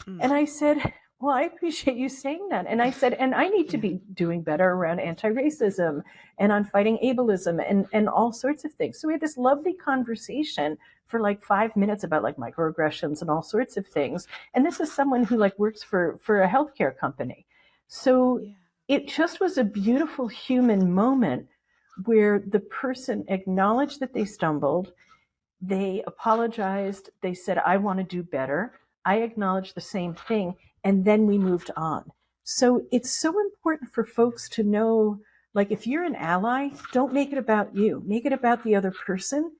Mm. And I said, "Well, I appreciate you saying that." And I said, "And I need to Yeah. be doing better around anti-racism and on fighting ableism and all sorts of things." So we had this lovely conversation for like 5 minutes about like microaggressions and all sorts of things. And this is someone who like works for a healthcare company. So Yeah. it just was a beautiful human moment where the person acknowledged that they stumbled, they apologized. They said, I want to do better. I acknowledged the same thing. And then we moved on. So it's so important for folks to know, like, if you're an ally, don't make it about you, make it about the other person.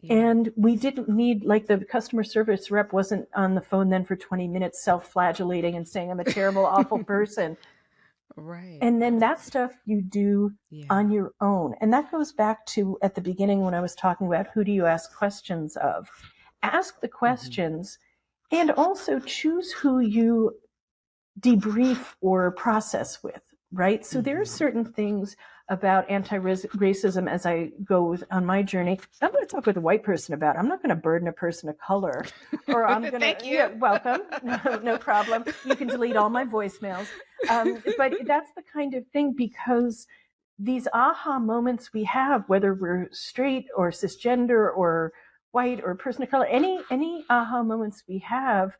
Yeah. And we didn't need, like, the customer service rep wasn't on the phone then for 20 minutes self-flagellating and saying, I'm a terrible, awful person. Right. And then that stuff you do Yeah. on your own. And that goes back to at the beginning when I was talking about who do you ask questions of. Ask the Hmm. questions and also choose who you debrief or process with, right? So there are Hmm. certain things about anti-racism as I go on my journey. I'm going to talk with a white person about it. I'm not going to burden a person of color, or I'm going to, Thank yeah, you. welcome, no problem. You can delete all my voicemails. But that's the kind of thing, because these aha moments we have, whether we're straight or cisgender or white or person of color, any aha moments we have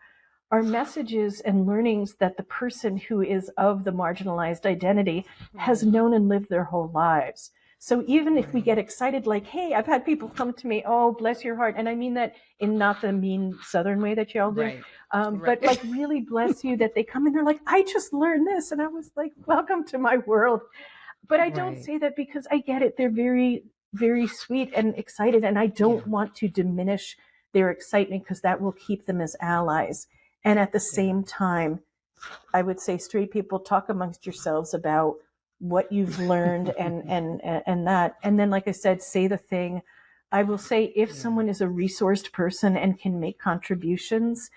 are messages and learnings that the person who is of the marginalized identity has Right. known and lived their whole lives. So even if we Right. get excited, like, hey, I've had people come to me, oh, bless your heart. And I mean that in not the mean Southern way that y'all do, Right. but Right. like really bless you that they come in, they're like, I just learned this. And I was like, welcome to my world. But I don't Right. say that because I get it. They're very, very sweet and excited. And I Yeah. don't want to diminish their excitement because that will keep them as allies. And at the Yeah. same time, I would say straight people, talk amongst yourselves about what you've learned and that. And then, like I said, say the thing. I will say if Yeah. someone is a resourced person and can make contributions,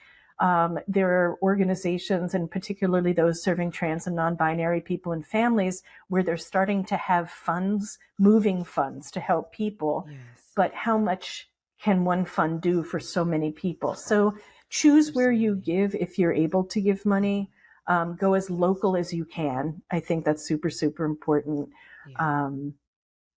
there are organizations, and particularly those serving trans and non-binary people and families, where they're starting to have funds, moving funds to help people. Yes. But how much can one fund do for so many people? So choose For where so you many. give if you're able to give money. Go as local as you can. I think that's super, super important. Yeah. Um,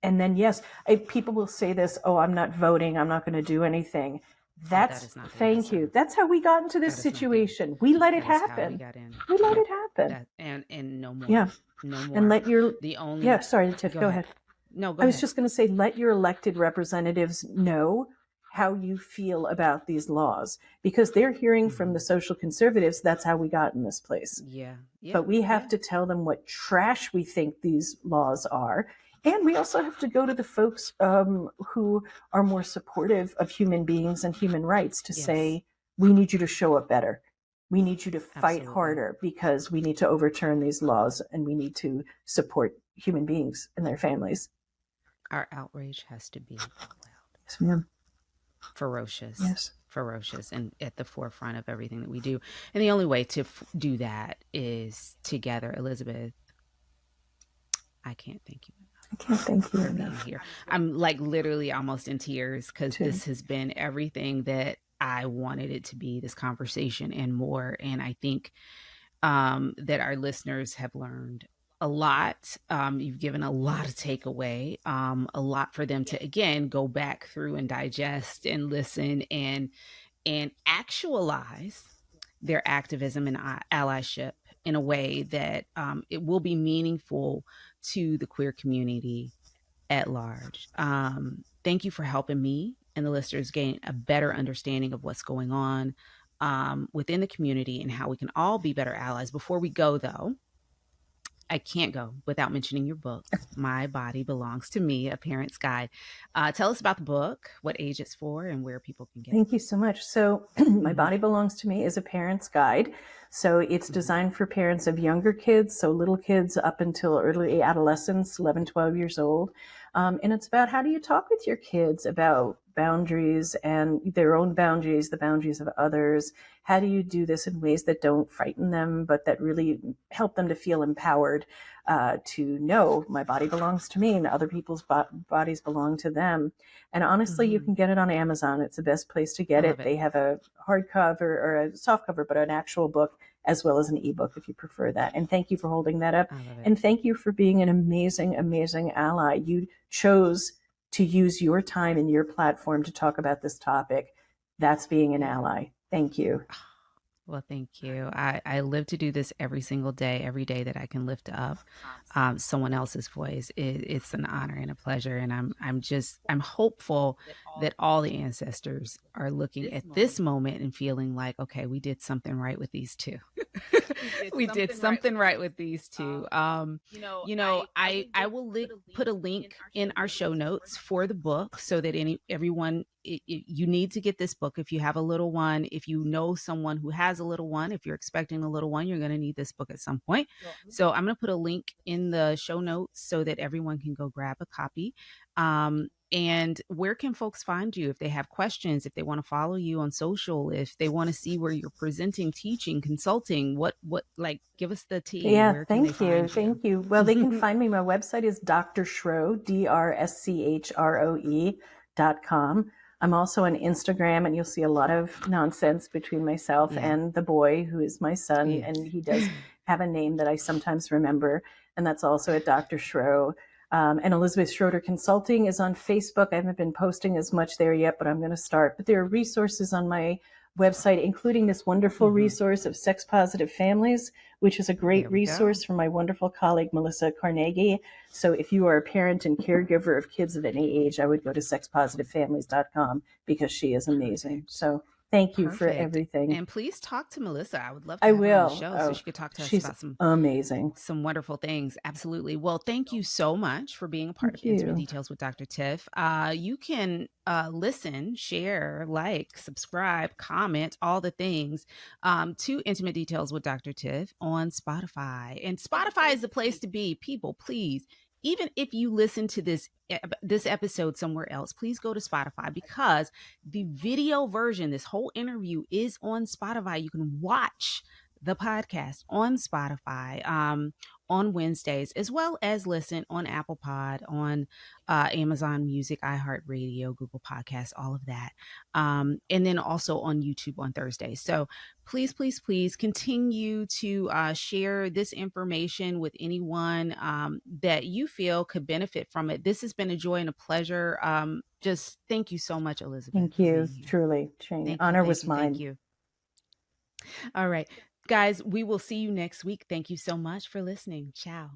and then, yes, people will say this, oh, I'm not voting, I'm not going to do anything. Oh, that That's, is not the thank you. answer. That's how we got into this That is not the answer. situation. We let it That is how we happen. got in. We let Yep. it happen. That and no more. Yeah. No And more. let your, The yeah, only sorry, Tiff, Go go ahead. ahead. No, go I was ahead. just going to say, let your elected representatives know how you feel about these laws, because they're hearing from the Hmm. social conservatives. That's how we got in this place. Yeah. Yeah. But we have Yeah. to tell them what trash we think these laws are. And we also have to go to the folks who are more supportive of human beings and human rights to Yes. say, we need you to show up better. We need you to fight Absolutely. harder because we need to overturn these laws and we need to support human beings and their families. Our outrage has to be loud. Yes, ma'am. Ferocious. Yes. Ferocious and at the forefront of everything that we do. And the only way to do that is together. Elizabeth, I can't thank you enough. I can't thank you for being enough. here. I'm like literally almost in tears because this has been everything that I wanted it to be, this conversation and more. And I think that our listeners have learned a lot. You've given a lot of takeaway, a lot for them to, again, go back through and digest and listen and actualize their activism and allyship in a way that it will be meaningful to the queer community at large. Thank you for helping me and the listeners gain a better understanding of what's going on within the community and how we can all be better allies. Before we go, though, I can't go without mentioning your book, My Body Belongs to Me, A Parent's Guide. Tell us about the book, what age it's for, and where people can get it. Thank you so much. So My Body Belongs to Me is a parent's guide. So it's designed for parents of younger kids, so little kids up until early adolescence, 11, 12 years old. And it's about how do you talk with your kids about boundaries and their own boundaries, the boundaries of others. How do you do this in ways that don't frighten them, but that really help them to feel empowered to know my body belongs to me and other people's bodies belong to them. And honestly, you can get it on Amazon. It's the best place to get it. They have a hardcover or a soft cover, but an actual book as well as an ebook if you prefer that. And thank you for holding that up. And thank you for being an amazing, amazing ally. You chose to use your time and your platform to talk about this topic. That's being an ally. Thank you. Well, thank you. I live to do this every single day, every day that I can lift up someone else's voice. It's an honor and a pleasure. And I'm hopeful that all the ancestors are looking at this moment and feeling like, okay, we did something right with these two. We did something right with these two. I will put a link in our show notes for the book so that everyone, you need to get this book if you have a little one, if you know someone who has a little one, if you're expecting a little one, you're going to need this book at some point. So I'm going to put a link in the show notes so that everyone can go grab a copy. And where can folks find you if they have questions, if they want to follow you on social, if they want to see where you're presenting, teaching, consulting, what like give us the tea. Yeah, thank you. Thank you. Well, they can find me. My website is Dr. Schroe, DrSchroe.com. I'm also on Instagram, and you'll see a lot of nonsense between myself and the boy who is my son, and he does have a name that I sometimes remember, and that's also at Dr. Schroe. And Elizabeth Schroeder Consulting is on Facebook. I haven't been posting as much there yet, but I'm going to start. But there are resources on my website, including this wonderful resource of sex positive families, which is a great resource from my wonderful colleague, Melissa Carnegie. So if you are a parent and caregiver of kids of any age, I would go to sexpositivefamilies.com because she is amazing. So thank you for everything. And please talk to Melissa. I would love to have her on the show so she could talk to us about some wonderful things. Absolutely. Well, thank you so much for being a part of Intimate Details with Dr. Tiff. You can listen, share, like, subscribe, comment, all the things to Intimate Details with Dr. Tiff on Spotify. And Spotify is the place to be. People, please. Even if you listen to this episode somewhere else, please go to Spotify because the video version, this whole interview is on Spotify. You can watch the podcast on Spotify on Wednesdays, as well as listen on Apple Pod, on Amazon Music, iHeartRadio, Google Podcasts, all of that. And then also on YouTube on Thursdays. So please, please, please continue to share this information with anyone that you feel could benefit from it. This has been a joy and a pleasure. Just thank you so much, Elizabeth. Thank you. Truly, Shane. Honor was mine. Thank you. All right. Guys, we will see you next week. Thank you so much for listening. Ciao.